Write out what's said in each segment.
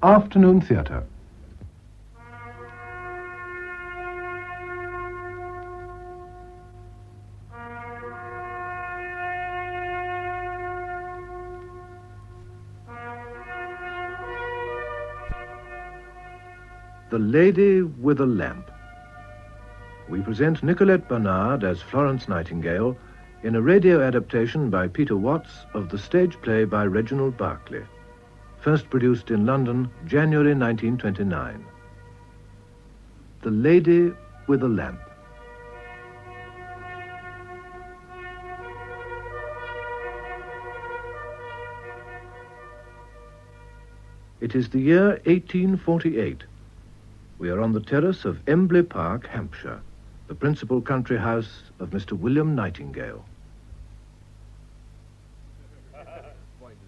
Afternoon Theatre. The Lady with a Lamp. We present Nicolette Barnard as Florence Nightingale in a radio adaptation by Peter Watts of the stage play by Reginald Berkeley, first produced in London, January 1929. The Lady with a Lamp. It is the year 1848. We are on the terrace of Embley Park, Hampshire, the principal country house of Mr. William Nightingale.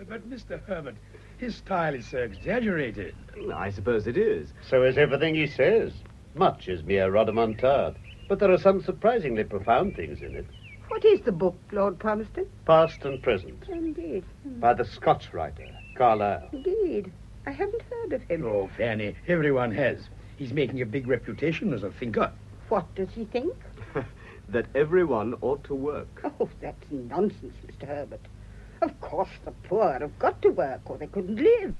But, Mr. Herbert, his style is so exaggerated. I suppose it is. So is everything he says. Much is mere rodomontade. But there are some surprisingly profound things in it. What is the book, Lord Palmerston? Past and Present. Indeed. By the Scotch writer, Carlyle. Indeed. I haven't heard of him. Oh, Fanny, everyone has. He's making a big reputation as a thinker. What does he think? That everyone ought to work. Oh, that's nonsense, Mr. Herbert. Of course, the poor have got to work or they couldn't live.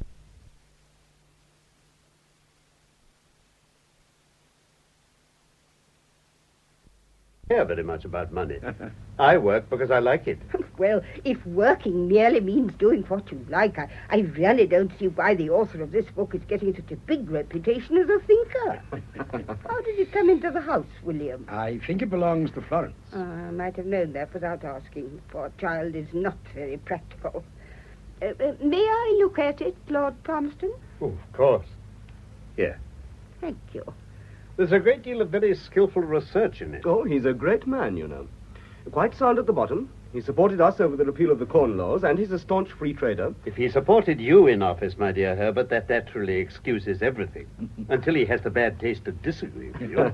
I care very much about money. I work because I like it. Well, if working merely means doing what you like, I really don't see why the author of this book is getting such a big reputation as a thinker. How did it come into the house, William? I think it belongs to Florence. I might have known that without asking. The poor child is not very practical. May I look at it, Lord Palmerston? Oh, of course. Here. Thank you. There's a great deal of very skillful research in it. Oh, he's a great man, you know. Quite sound at the bottom. He supported us over the repeal of the Corn Laws, and he's a staunch free trader. If he supported you in office, my dear Herbert, that naturally excuses everything. Until he has the bad taste to disagree with you.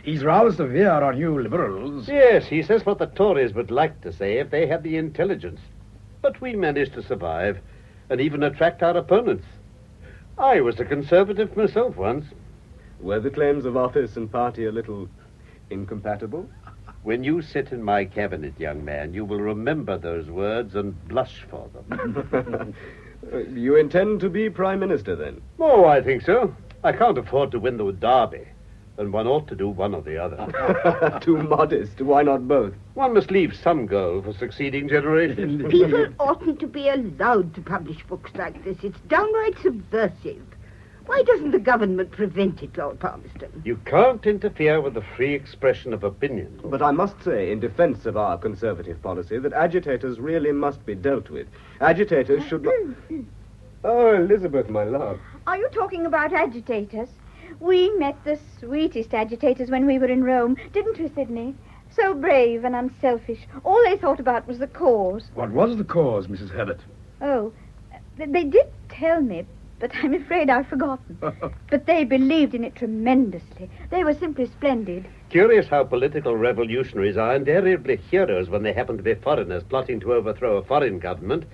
He's rather severe on you liberals. Yes, he says what the Tories would like to say if they had the intelligence. But we managed to survive, and even attract our opponents. I was a conservative myself once. Were the claims of office and party a little incompatible? When you sit in my cabinet, young man, you will remember those words and blush for them. You intend to be Prime Minister, then? Oh, I think so. I can't afford to win the Derby, and one ought to do one or the other. Too modest. Why not both? One must leave some goal for succeeding generations. People oughtn't to be allowed to publish books like this. It's downright subversive. Why doesn't the government prevent it, Lord Palmerston? You can't interfere with the free expression of opinion. But I must say, in defense of our conservative policy, that agitators really must be dealt with. Agitators should not... Oh, Elizabeth, my love. Are you talking about agitators? We met the sweetest agitators when we were in Rome, didn't we, Sidney? So brave and unselfish. All they thought about was the cause. What was the cause, Mrs. Herbert? Oh, they did tell me, but I'm afraid I've forgotten. But they believed in it tremendously. They were simply splendid. Curious how political revolutionaries are invariably heroes when they happen to be foreigners plotting to overthrow a foreign government,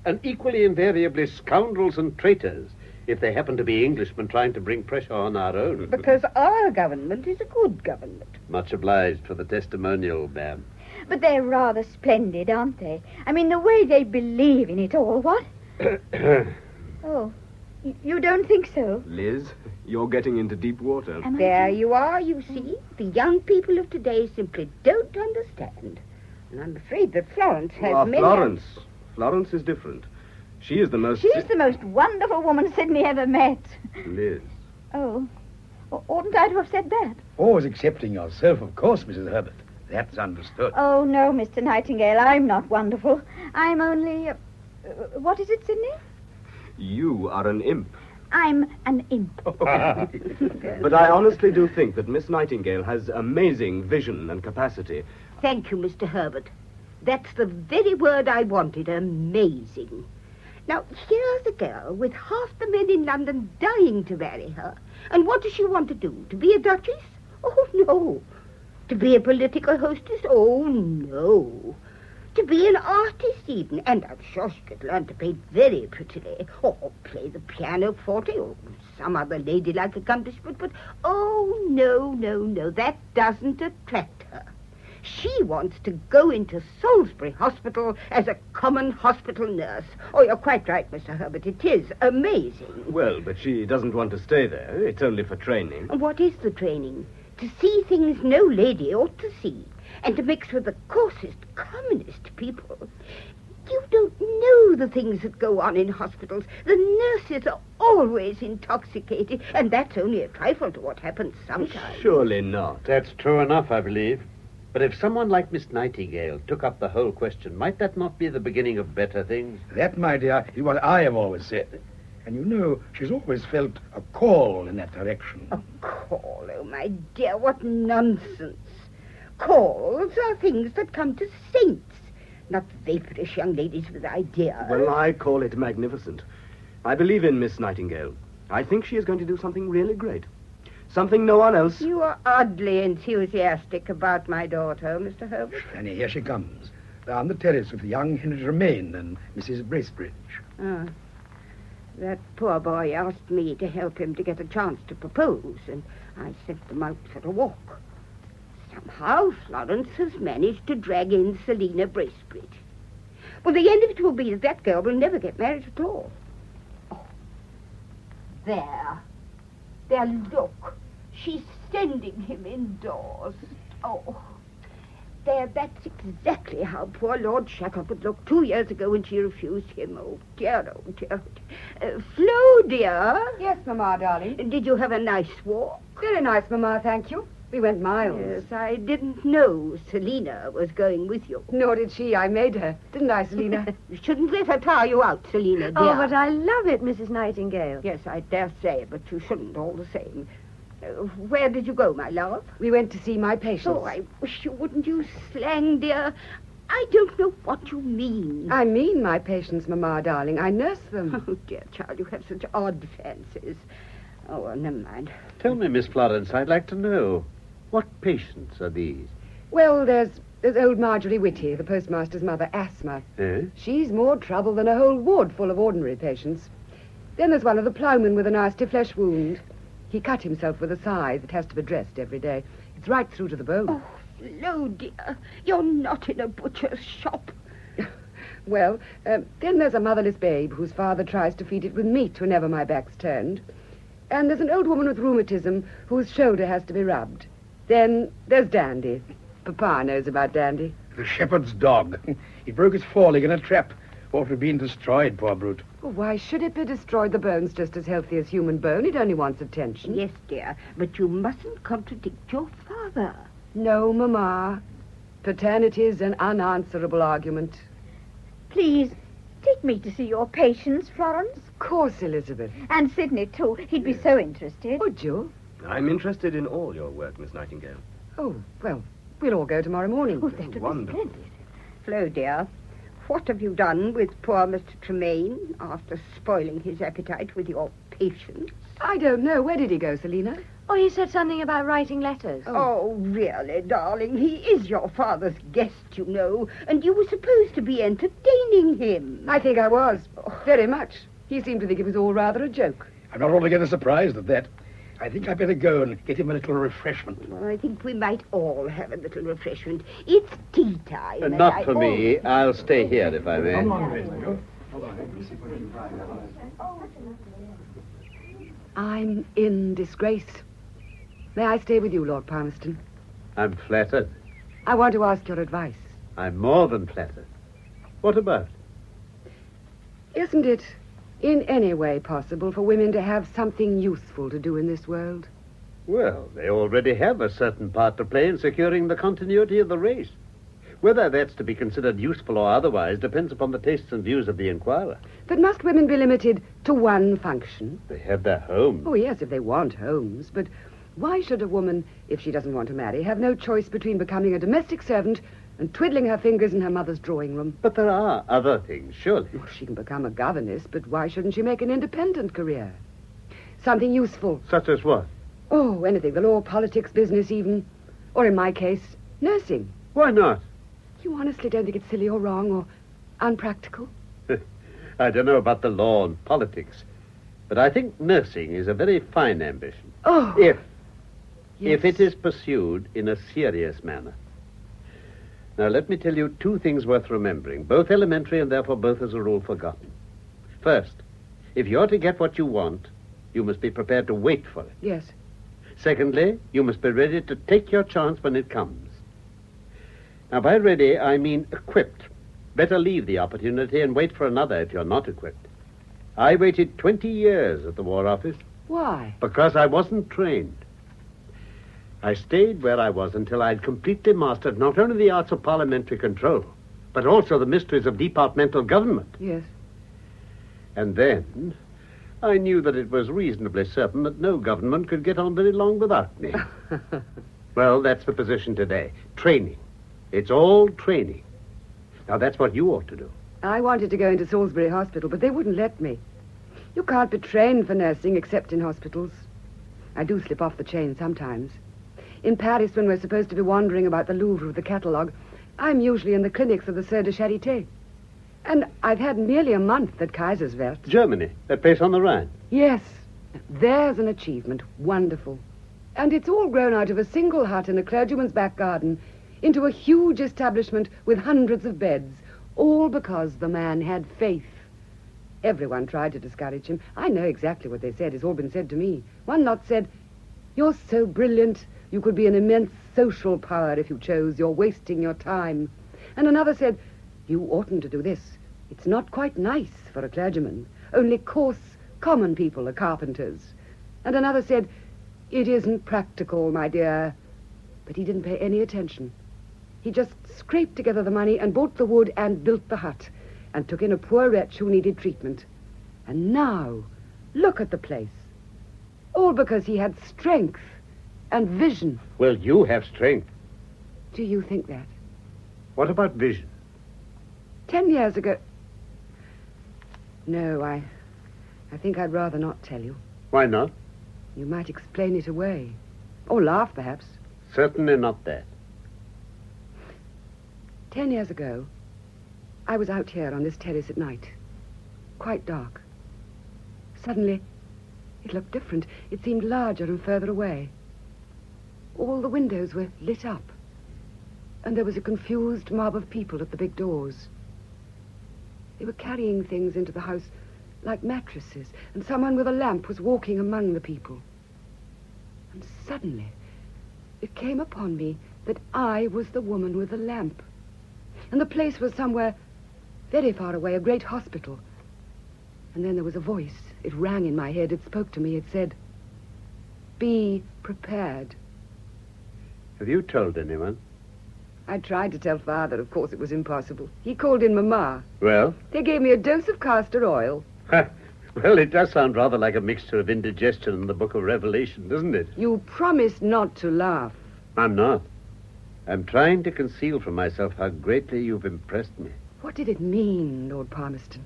and equally invariably scoundrels and traitors if they happen to be Englishmen trying to bring pressure on our own. Because our government is a good government. Much obliged for the testimonial, ma'am. But they're rather splendid, aren't they? I mean, the way they believe in it all, what? Oh, you don't think so? Liz, you're getting into deep water. There you are, you see. The young people of today simply don't understand. And I'm afraid that Florence has many... Florence is different. She is the most... She's the most wonderful woman Sidney ever met. Liz. Oh, oughtn't I to have said that? Always excepting yourself, of course, Mrs. Herbert. That's understood. Oh, no, Mr. Nightingale, I'm not wonderful. I'm only... what is it, Sidney? You are an imp. I'm an imp. But I honestly do think that Miss Nightingale has amazing vision and capacity. Thank you, Mr. Herbert. That's the very word I wanted, amazing. Now, here's a girl with half the men in London dying to marry her. And what does she want to do? To be a duchess? Oh, no. To be a political hostess? Oh, no. To be an artist even, and I'm sure she could learn to paint very prettily, or play the pianoforte, or some other ladylike accomplishment, but oh, no, that doesn't attract her. She wants to go into Salisbury Hospital as a common hospital nurse. Oh, you're quite right, Mr. Herbert. It is amazing. Well, but she doesn't want to stay there. It's only for training. And what is the training? To see things no lady ought to see, and to mix with the coarsest, commonest people. You don't know the things that go on in hospitals. The nurses are always intoxicated, and that's only a trifle to what happens sometimes. Surely not. That's true enough, I believe. But if someone like Miss Nightingale took up the whole question, might that not be the beginning of better things? That, my dear, is what I have always said. And you know, she's always felt a call in that direction. A call? Oh, my dear, what nonsense. Calls are things that come to saints, not vaporish young ladies with ideas. Well, I call it magnificent. I believe in Miss Nightingale. I think she is going to do something really great. Something no one else... You are oddly enthusiastic about my daughter, Mr. Herbert. And here she comes, down the terrace with young Henry Tremaine and Mrs. Bracebridge. Ah. That poor boy asked me to help him to get a chance to propose, and I sent them out for a walk. Somehow Florence has managed to drag in Selina Bracebridge. Well, the end of it will be that girl will never get married at all. Oh, there, look. She's sending him indoors. Oh, there, that's exactly how poor Lord Shackelford looked 2 years ago when she refused him. Oh, dear, oh, dear. Flo, dear. Yes, Mamma, darling. Did you have a nice walk? Very nice, Mamma, thank you. We went miles. Yes, I didn't know Selina was going with you. Nor did she. I made her. Didn't I, Selina? You shouldn't let her tire you out, Selina, dear. Oh, but I love it, Mrs. Nightingale. Yes, I dare say, but you shouldn't all the same. Where did you go, my love? We went to see my patients. Oh, I wish you wouldn't use slang, dear. I don't know what you mean. I mean my patients, Mamma, darling. I nurse them. Oh, dear child, you have such odd fancies. Oh, well, never mind. Tell me, Miss Florence, I'd like to know. What patients are these? Well, there's old Marjorie Whitty, the postmaster's mother, asthma. Eh? She's more trouble than a whole ward full of ordinary patients. Then there's one of the ploughmen with a nasty flesh wound. He cut himself with a scythe that has to be dressed every day. It's right through to the bone. Oh, Flo, dear, you're not in a butcher's shop. Well, then there's a motherless babe whose father tries to feed it with meat whenever my back's turned. And there's an old woman with rheumatism whose shoulder has to be rubbed. Then there's Dandy. Papa knows about Dandy. The shepherd's dog. He broke his foreleg in a trap. Ought to have been destroyed, poor brute. Well, why should it be destroyed? The bone's just as healthy as human bone. It only wants attention. Yes, dear, but you mustn't contradict your father. No, Mamma. Paternity's an unanswerable argument. Please, take me to see your patients, Florence. Of course, Elizabeth. And Sidney, too. He'd be so interested. Would you? I'm interested in all your work, Miss Nightingale. Oh, well, we'll all go tomorrow morning. Oh, that would be Wonderful. splendid. Flo, dear, what have you done with poor Mr. Tremaine after spoiling his appetite with your patients? I don't know. Where did he go, Selina? Oh, he said something about writing letters. Oh, really, darling, he is your father's guest, you know, and you were supposed to be entertaining him. I think I was. Very much. He seemed to think it was all rather a joke. I'm not altogether surprised at that. I think I'd better go and get him a little refreshment. Well, I think we might all have a little refreshment. It's tea time. and Not I for me. I'll stay here, if I may. Come on, Reginald. I'm in disgrace. May I stay with you, Lord Palmerston? I'm flattered. I want to ask your advice. I'm more than flattered. What about? Isn't it in any way possible for women to have something useful to do in this world? Well, they already have a certain part to play in securing the continuity of the race. Whether that's to be considered useful or otherwise depends upon the tastes and views of the inquirer. But must women be limited to one function? They have their home. Oh, yes, if they want homes. But why should a woman, if she doesn't want to marry, have no choice between becoming a domestic servant and twiddling her fingers in her mother's drawing room? But there are other things, surely. Well, she can become a governess, but why shouldn't she make an independent career? Something useful. Such as what? Oh, anything. The law, politics, business even. Or in my case, nursing. Why not? You honestly don't think it's silly or wrong or unpractical? I don't know about the law and politics, but I think nursing is a very fine ambition. Oh. If Yes. it is pursued in a serious manner. Now, let me tell you two things worth remembering, both elementary and therefore both as a rule forgotten. First, if you're to get what you want, you must be prepared to wait for it. Yes. Secondly, you must be ready to take your chance when it comes. Now, by ready, I mean equipped. Better leave the opportunity and wait for another if you're not equipped. I waited 20 years at the War Office Why? because I wasn't trained. I stayed where I was until I'd completely mastered not only the arts of parliamentary control, but also the mysteries of departmental government. Yes. And then I knew that it was reasonably certain that no government could get on very long without me. Well, that's the position today. Training. It's all training. Now, that's what you ought to do. I wanted to go into Salisbury Hospital, but they wouldn't let me. You can't be trained for nursing except in hospitals. I do slip off the chain sometimes. In Paris, when we're supposed to be wandering about the Louvre with the catalogue, I'm usually in the clinics of the Sœurs de Charité. And I've had nearly a month at Kaiserswerth. Germany, that place on the Rhine. Yes, there's an achievement. Wonderful. And it's all grown out of a single hut in a clergyman's back garden into a huge establishment with hundreds of beds, all because the man had faith. Everyone tried to discourage him. I know exactly what they said. It's all been said to me. One lot said, "You're so brilliant. You could be an immense social power if you chose. You're wasting your time." And another said, "You oughtn't to do this. It's not quite nice for a clergyman. Only coarse, common people are carpenters." And another said, "It isn't practical, my dear." But he didn't pay any attention. He just scraped together the money and bought the wood and built the hut and took in a poor wretch who needed treatment. And now, look at the place. All because he had strength and vision. Well, you have strength. Do you think that? What about vision? 10 years ago... No, I think I'd rather not tell you. Why not? You might explain it away. Or laugh, perhaps. Certainly not that. 10 years ago, I was out here on this terrace at night. Quite dark. Suddenly, it looked different. It seemed larger and further away. All the windows were lit up. And there was a confused mob of people at the big doors. They were carrying things into the house like mattresses, and someone with a lamp was walking among the people. And suddenly, it came upon me that I was the woman with the lamp. And the place was somewhere very far away, a great hospital. And then there was a voice. It rang in my head. It spoke to me. It said, "Be prepared." Have you told anyone? I tried to tell Father. Of course, it was impossible. He called in Mamma. Well? They gave me a dose of castor oil. Well, it does sound rather like a mixture of indigestion and the Book of Revelation, doesn't it? You promised not to laugh. I'm not. I'm trying to conceal from myself how greatly you've impressed me. What did it mean, Lord Palmerston?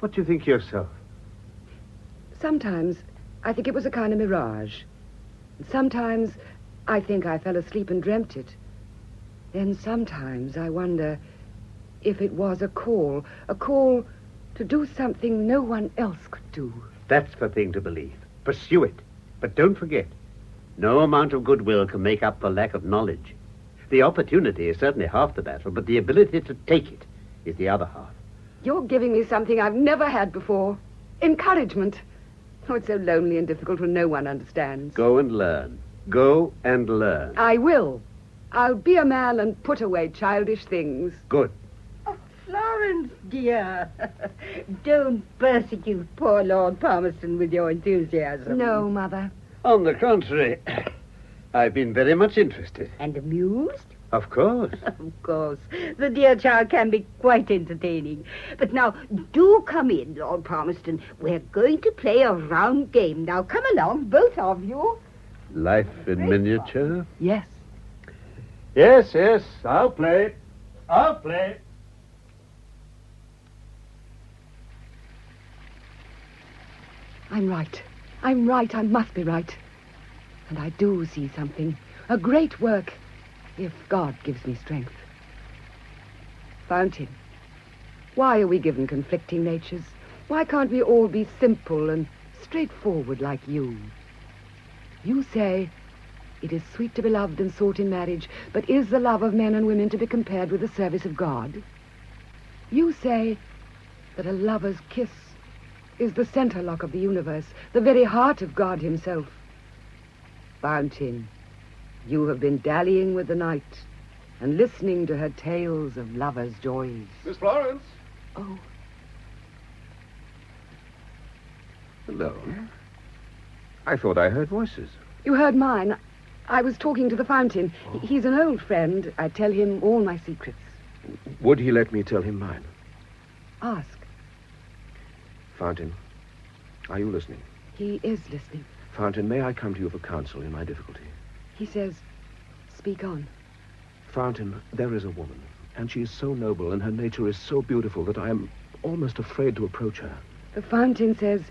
What do you think yourself? Sometimes I think it was a kind of mirage. Sometimes I think I fell asleep and dreamt it. Then sometimes I wonder if it was a call to do something no one else could do. That's the thing to believe. Pursue it. But don't forget, no amount of goodwill can make up for lack of knowledge. The opportunity is certainly half the battle, but the ability to take it is the other half. You're giving me something I've never had before. Encouragement. Oh, it's so lonely and difficult when no one understands. Go and learn. Go and learn. I will. I'll be a man and put away childish things. Good. Oh, Florence, dear. Don't persecute poor Lord Palmerston with your enthusiasm. No, Mother. On the contrary, I've been very much interested. And amused? Of course. Of course. The dear child can be quite entertaining. But now, do come in, Lord Palmerston. We're going to play a round game. Now, come along, both of you. Life in miniature? Yes. Yes, I'll play. I'll play. I'm right. I must be right. And I do see something. A great work, if God gives me strength. Fountain, why are we given conflicting natures? Why can't we all be simple and straightforward like you? You say it is sweet to be loved and sought in marriage, but is the love of men and women to be compared with the service of God? You say that a lover's kiss is the center lock of the universe, the very heart of God himself. Fountain, you have been dallying with the night and listening to her tales of lovers' joys. Miss Florence? Oh, Hello. I thought I heard voices. you heard mine. I was talking to the Fountain. He's an old friend. I tell him all my secrets. Would he let me tell him mine? Ask. Fountain, are you listening? He is listening. Fountain, may I come to you for counsel in my difficulty? He says, speak on. Fountain, there is a woman, and she is so noble and her nature is so beautiful that I am almost afraid to approach her. The Fountain says,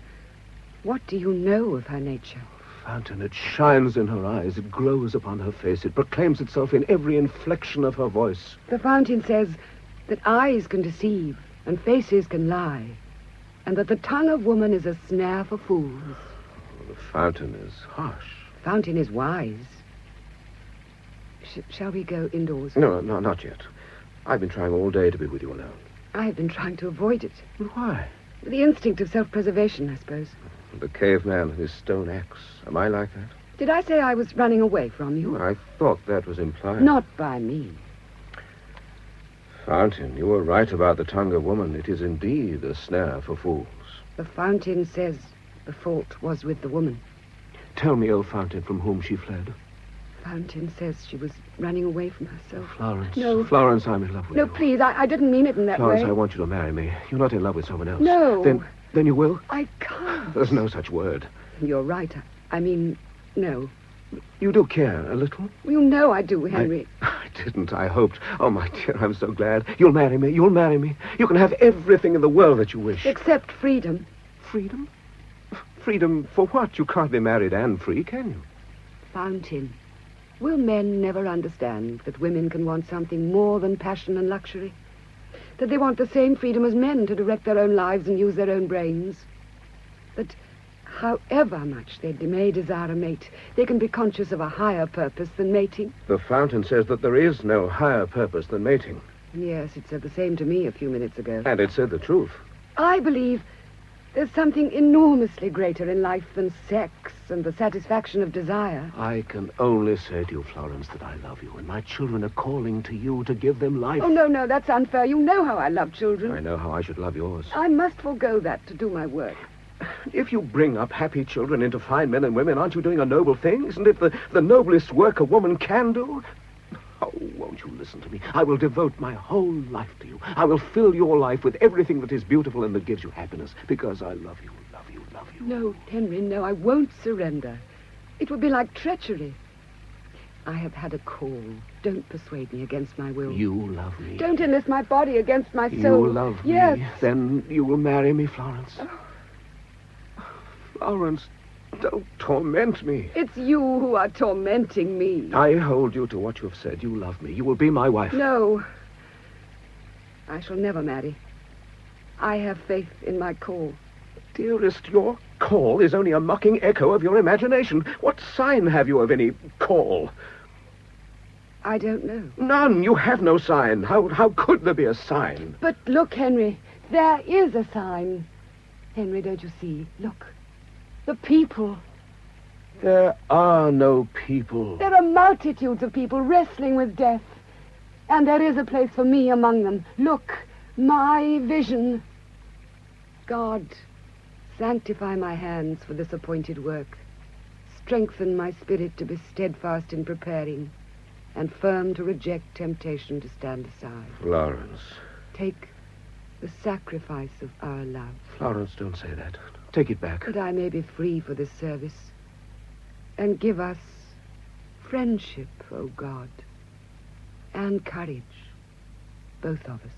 what do you know of her nature? Fountain, it shines in her eyes, it glows upon her face, it proclaims itself in every inflection of her voice. The Fountain says that eyes can deceive and faces can lie, and that the tongue of woman is a snare for fools. The Fountain is harsh. Fountain is wise. Shall we go indoors? No, not yet. I've been trying all day to be with you alone. I have been trying to avoid it. Why? The instinct of self-preservation, I suppose. The caveman and his stone axe. Am I like that? Did I say I was running away from you? I thought that was implied. Not by me. Fountain, you were right about the tongue of woman. It is indeed a snare for fools. The Fountain says the fault was with the woman. Tell me, O Fountain, from whom she fled. Fountain says she was running away from herself. Florence. No. Florence, I'm in love with you. No, please, I didn't mean it in that Florence, way. I want you to marry me. You're not in love with someone else. No. Then you will? I can't. There's no such word. You're right. I mean, no. You do care a little? You know I do, Henry. I didn't. I hoped. Oh, my dear, I'm so glad. You'll marry me. You'll marry me. You can have everything in the world that you wish. Except freedom. Freedom? Freedom for what? You can't be married and free, can you? Fountain, will men never understand that women can want something more than passion and luxury? That they want the same freedom as men to direct their own lives and use their own brains? That however much they may desire a mate, they can be conscious of a higher purpose than mating? The Fountain says that there is no higher purpose than mating. Yes, it said the same to me a few minutes ago. And it said the truth. I believe there's something enormously greater in life than sex and the satisfaction of desire. I can only say to you, Florence, that I love you, and my children are calling to you to give them life. Oh, no, that's unfair. You know how I love children. I know how I should love yours. I must forego that to do my work. If you bring up happy children into fine men and women, aren't you doing a noble thing? Isn't it the noblest work a woman can do? Oh, won't you listen to me? I will devote my whole life to you. I will fill your life with everything that is beautiful and that gives you happiness, because I love you, love you, love you. No, Henry, no, I won't surrender. It would be like treachery. I have had a call. Don't persuade me against my will. You love me. Don't enlist my body against my soul. You love yes. me. Then you will marry me, Florence. Oh. Florence, don't torment me. It's you who are tormenting me. I hold you to what you have said. You love me. You will be my wife. No. I shall never marry. I have faith in my call. Dearest, your call is only a mocking echo of your imagination. What sign have you of any call? I don't know. None. You have no sign. How could there be a sign? But look, Henry, there is a sign. Henry, don't you see? Look. The people. There are no people. There are multitudes of people wrestling with death. And there is a place for me among them. Look, my vision. God, sanctify my hands for this appointed work. Strengthen my spirit to be steadfast in preparing and firm to reject temptation to stand aside. Florence. Take the sacrifice of our love. Florence, don't say that. Take it back. That I may be free for this service. And give us friendship, O God, and courage, both of us.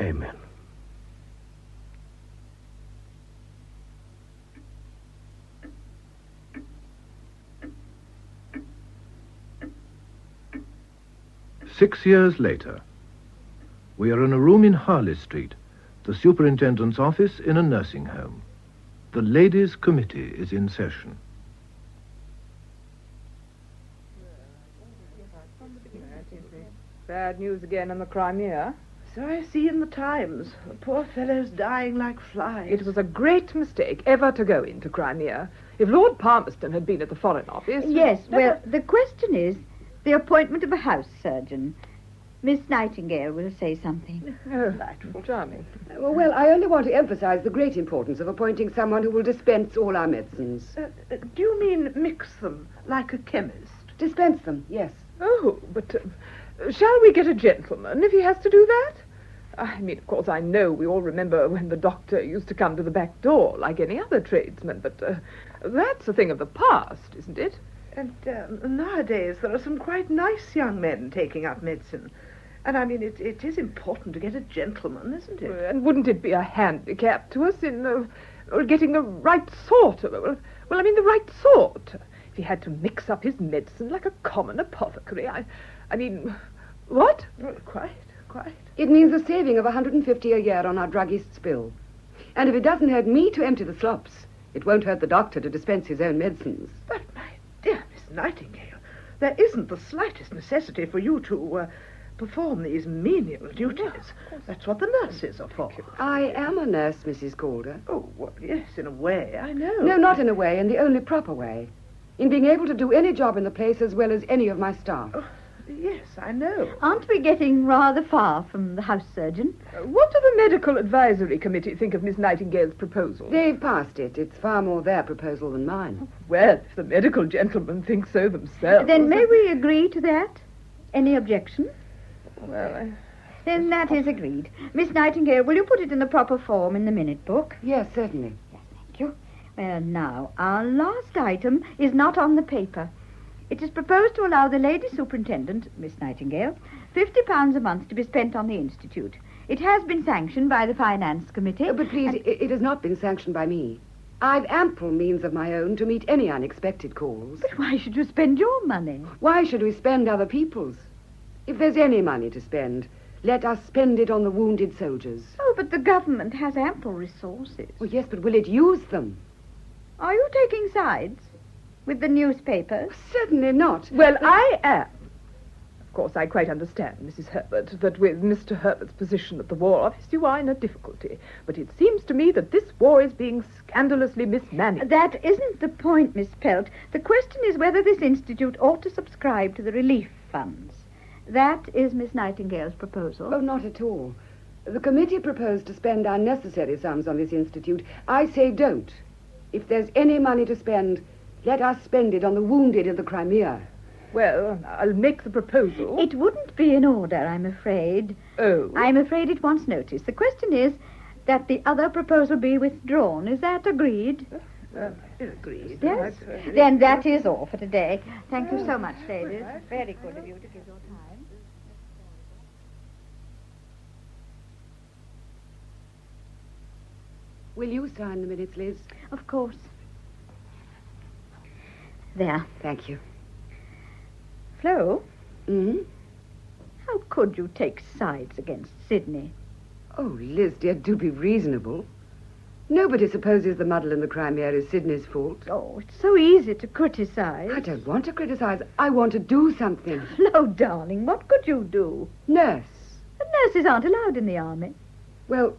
Amen. 6 years later. We are in a room in Harley Street, the superintendent's office in a nursing home. The ladies' committee is in session. Bad news again in the Crimea. So I see in the Times. The poor fellow's dying like flies. It was a great mistake ever to go into Crimea. If Lord Palmerston had been at the Foreign Office... Yes, well, the question is the appointment of a house surgeon. Miss Nightingale will say something. Oh, delightful, charming. Well, I only want to emphasize the great importance of appointing someone who will dispense all our medicines. Do you mean mix them, like a chemist? Dispense them, yes. Oh, but shall we get a gentleman if he has to do that? I mean, of course, I know we all remember when the doctor used to come to the back door like any other tradesman, but that's a thing of the past, isn't it? And nowadays there are some quite nice young men taking up medicine. And I mean, it is important to get a gentleman, isn't it? And wouldn't it be a handicap to us in getting the right sort of... Well, I mean, the right sort. If he had to mix up his medicine like a common apothecary, I mean, what? Well, quite. It means a saving of $150 a year on our druggist's bill. And if it doesn't hurt me to empty the slops, it won't hurt the doctor to dispense his own medicines. But, my dear Miss Nightingale, there isn't the slightest necessity for you to perform these menial duties. That's what the nurses are for. I am a nurse, Mrs. Calder. Oh, well, yes, in a way, I know. No, not in a way, in the only proper way. In being able to do any job in the place as well as any of my staff. Oh, yes, I know. Aren't we getting rather far from the house surgeon? What do the Medical Advisory Committee think of Miss Nightingale's proposal? They've passed it. It's far more their proposal than mine. Well, if the medical gentlemen think so themselves... Then may we agree to that? Any objection? Well, Then that is agreed. Miss Nightingale, will you put it in the proper form in the minute book? Yes, certainly. Yes, thank you. Well, now, our last item is not on the paper. It is proposed to allow the Lady Superintendent, Miss Nightingale, £50 a month to be spent on the Institute. It has been sanctioned by the Finance Committee. But please, it has not been sanctioned by me. I've ample means of my own to meet any unexpected calls. But why should you spend your money? Why should we spend other people's? If there's any money to spend, let us spend it on the wounded soldiers. Oh, but the government has ample resources. Oh, yes, but will it use them? Are you taking sides with the newspapers? Certainly not. Well, I am. Of course, I quite understand, Mrs. Herbert, that with Mr. Herbert's position at the War Office, you are in a difficulty. But it seems to me that this war is being scandalously mismanaged. That isn't the point, Miss Pelt. The question is whether this institute ought to subscribe to the relief funds. That is Miss Nightingale's proposal. Oh, not at all. The committee proposed to spend unnecessary sums on this institute. I say don't. If there's any money to spend, let us spend it on the wounded in the Crimea. Well, I'll make the proposal. It wouldn't be in order, I'm afraid. Oh. I'm afraid it wants notice. The question is that the other proposal be withdrawn. Is that agreed? Agreed. Yes? Then that is all for today. Thank you so much, ladies. Very good of you to give your time. Will you sign the minutes, Liz? Of course. There. Thank you. Flo, Hmm? how could you take sides against Sydney? Oh, Liz, dear, do be reasonable. Nobody supposes the muddle in the Crimea is Sydney's fault. Oh, it's so easy to criticize. I don't want to criticize. I want to do something. Flo, darling, what could you do? Nurse. The nurses aren't allowed in the army. Well,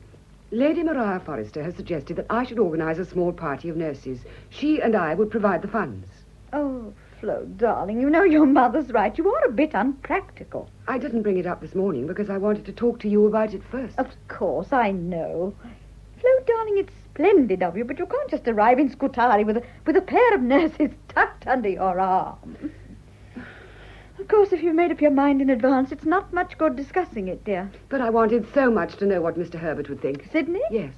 Lady Maria Forrester has suggested that I should organize a small party of nurses. She and I would provide the funds. Oh, Flo, darling, you know your mother's right. You are a bit unpractical. I didn't bring it up this morning because I wanted to talk to you about it first. Of course, I know. Flo, darling, it's splendid of you, but you can't just arrive in Scutari with a pair of nurses tucked under your arm. Of course, if you've made up your mind in advance, it's not much good discussing it, dear. But I wanted so much to know what Mr. Herbert would think. Sydney? Yes.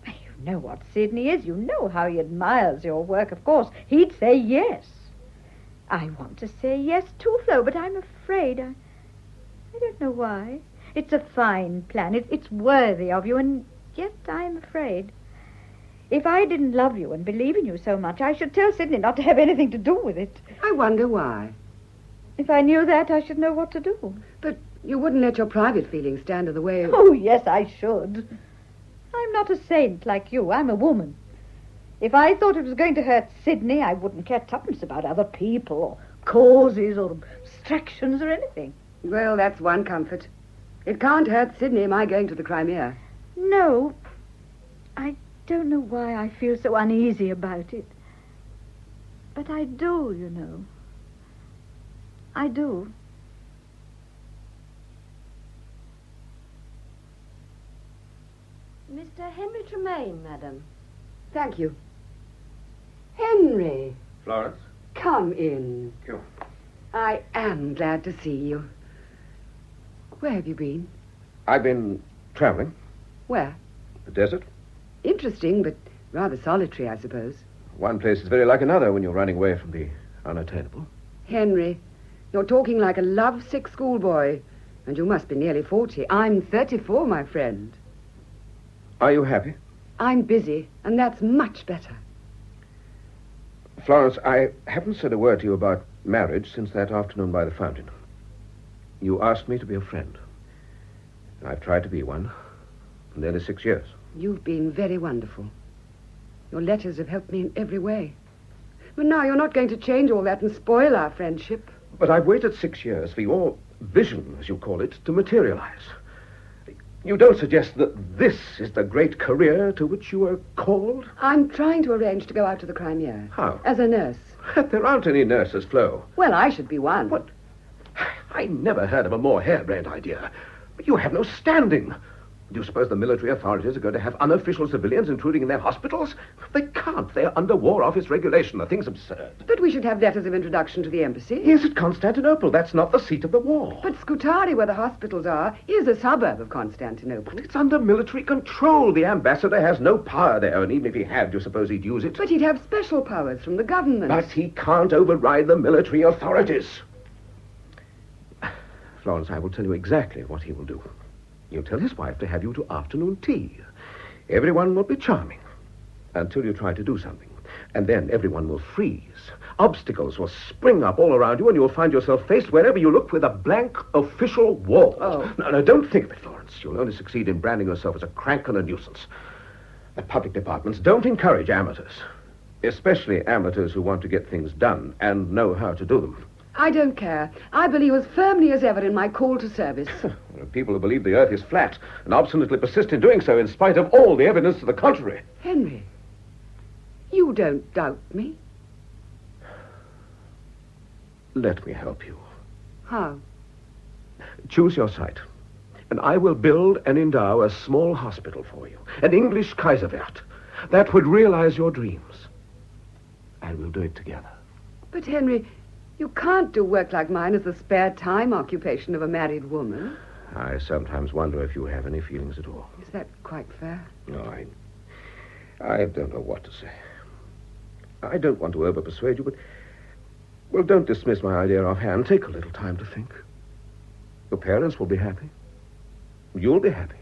You know what Sydney is. You know how he admires your work. Of course, he'd say yes. I want to say yes too, Flo, but I'm afraid. I don't know why. It's a fine plan. It's worthy of you, and yet I'm afraid. If I didn't love you and believe in you so much, I should tell Sydney not to have anything to do with it. I wonder why. If I knew that, I should know what to do. But You wouldn't let your private feelings stand in the way of... Oh, yes, I should. I'm not a saint like you. I'm a woman. If I thought it was going to hurt Sydney, I wouldn't care tuppence about other people or causes or abstractions or anything. Well, that's one comfort. It can't hurt Sydney, my going to the Crimea. No. I don't know why I feel so uneasy about it. But I do, you know. I do. Mr. Henry Tremaine, madam. Thank you. Henry, Florence? come in. Thank you. I am glad to see you. Where have you been? I've been traveling. Where? The desert. Interesting, but rather solitary, I suppose. One place is very like another when you're running away from the unattainable. Henry, you're talking like a lovesick schoolboy, and you must be nearly 40. I'm 34, my friend. Are you happy? I'm busy, and that's much better. Florence, I haven't said a word to you about marriage since that afternoon by the fountain. You asked me to be a friend. I've tried to be one for nearly 6 years. You've been very wonderful. Your letters have helped me in every way. But now you're not going to change all that and spoil our friendship. But I've waited 6 years for your vision, as you call it, to materialize. You don't suggest that this is the great career to which you were called? I'm trying to arrange to go out to the Crimea. How? As a nurse. There aren't any nurses, Flo. Well, I should be one. What? I never heard of a more harebrained idea. But you have no standing. Do you suppose the military authorities are going to have unofficial civilians intruding in their hospitals? They can't. They're under War Office regulation. The thing's absurd. But we should have letters of introduction to the embassy. Yes, at Constantinople. That's not the seat of the war. But Scutari, where the hospitals are, is a suburb of Constantinople. But it's under military control. The ambassador has no power there, and even if he had, do you suppose he'd use it? But he'd have special powers from the government. But he can't override the military authorities. Florence, I will tell you exactly what he will do. He'll tell his wife to have you to afternoon tea. Everyone will be charming until you try to do something. And then everyone will freeze. Obstacles will spring up all around you, and you'll find yourself faced wherever you look with a blank official wall. Oh. No, don't think of it, Florence. You'll only succeed in branding yourself as a crank and a nuisance. The public departments don't encourage amateurs, especially amateurs who want to get things done and know how to do them. I don't care. I believe as firmly as ever in my call to service. There are people who believe the earth is flat and obstinately persist in doing so in spite of all the evidence to the contrary. Henry, you don't doubt me. Let me help you. How? Choose your site, and I will build and endow a small hospital for you, an English Kaiserwert, that would realize your dreams. And we'll do it together. But, Henry, you can't do work like mine as the spare time occupation of a married woman. I sometimes wonder if you have any feelings at all. Is that quite fair? No, I don't know what to say. I don't want to over-persuade you, but... Well, don't dismiss my idea offhand. Take a little time to think. Your parents will be happy. You'll be happy.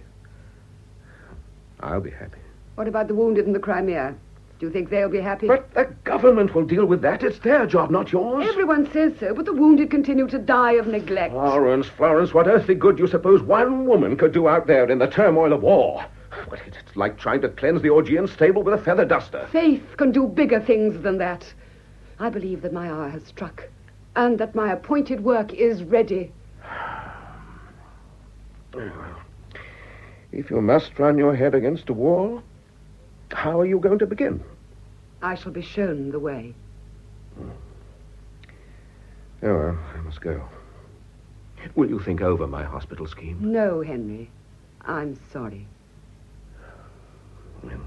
I'll be happy. What about the wounded in the Crimea? Do you think they'll be happy? But the government will deal with that. It's their job, not yours. Everyone says so, but the wounded continue to die of neglect. Florence, what earthly good do you suppose one woman could do out there in the turmoil of war? Well, it's like trying to cleanse the Augean stable with a feather duster. Faith can do bigger things than that. I believe that my hour has struck, and that my appointed work is ready. Well, if you must run your head against a wall, how are you going to begin? I shall be shown the way. Oh, well, I must go. Will you think over my hospital scheme? No, Henry. I'm sorry. Well,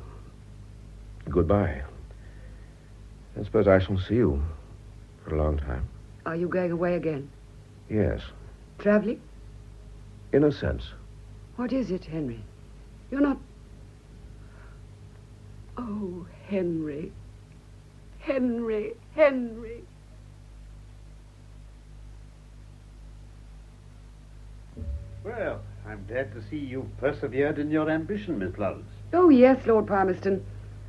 goodbye. I suppose I shall see you for a long time. Are you going away again? Yes. Traveling? In a sense. What is it, Henry? You're not... Oh, Henry. Henry. Henry. Well, I'm glad to see you've persevered in your ambition, Miss Florence. Oh, yes, Lord Palmerston.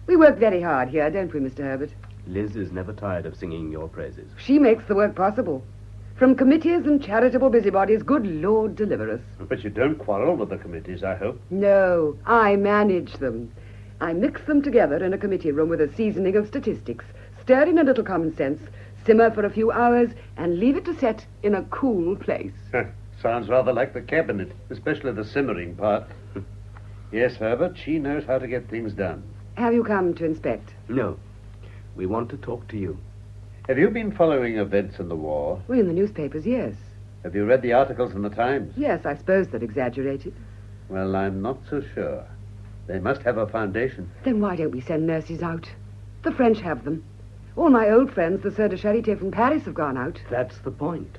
We work very hard here, don't we, Mr. Herbert? Liz is never tired of singing your praises. She makes the work possible. From committees and charitable busybodies, good Lord deliver us. But you don't quarrel with the committees, I hope. No, I manage them. I mix them together in a committee room with a seasoning of statistics, stir in a little common sense, simmer for a few hours, and leave it to set in a cool place. Sounds rather like the cabinet, especially the simmering part. Yes, Herbert, she knows how to get things done. Have you come to inspect? No. We want to talk to you. Have you been following events in the war? Well, in the newspapers, yes. Have you read the articles in the Times? Yes, I suppose they're exaggerated. Well, I'm not so sure. They must have a foundation. Then why don't we send nurses out? The French have them. All my old friends, the Sœurs de Charité from Paris, have gone out. That's the point.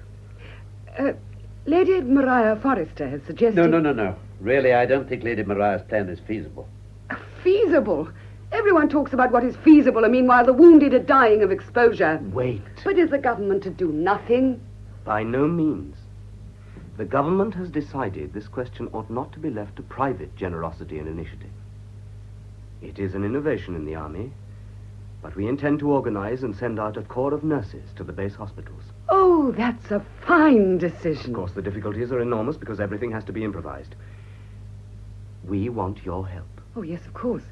Lady Maria Forrester has suggested... No. Really, I don't think Lady Maria's plan is feasible. Feasible? Everyone talks about what is feasible, and meanwhile the wounded are dying of exposure. Wait. But is the government to do nothing? By no means. The government has decided this question ought not to be left to private generosity and initiative. It is an innovation in the army, but we intend to organize and send out a corps of nurses to the base hospitals. Oh, that's a fine decision. Of course, the difficulties are enormous because everything has to be improvised. We want your help. Oh, yes, of course.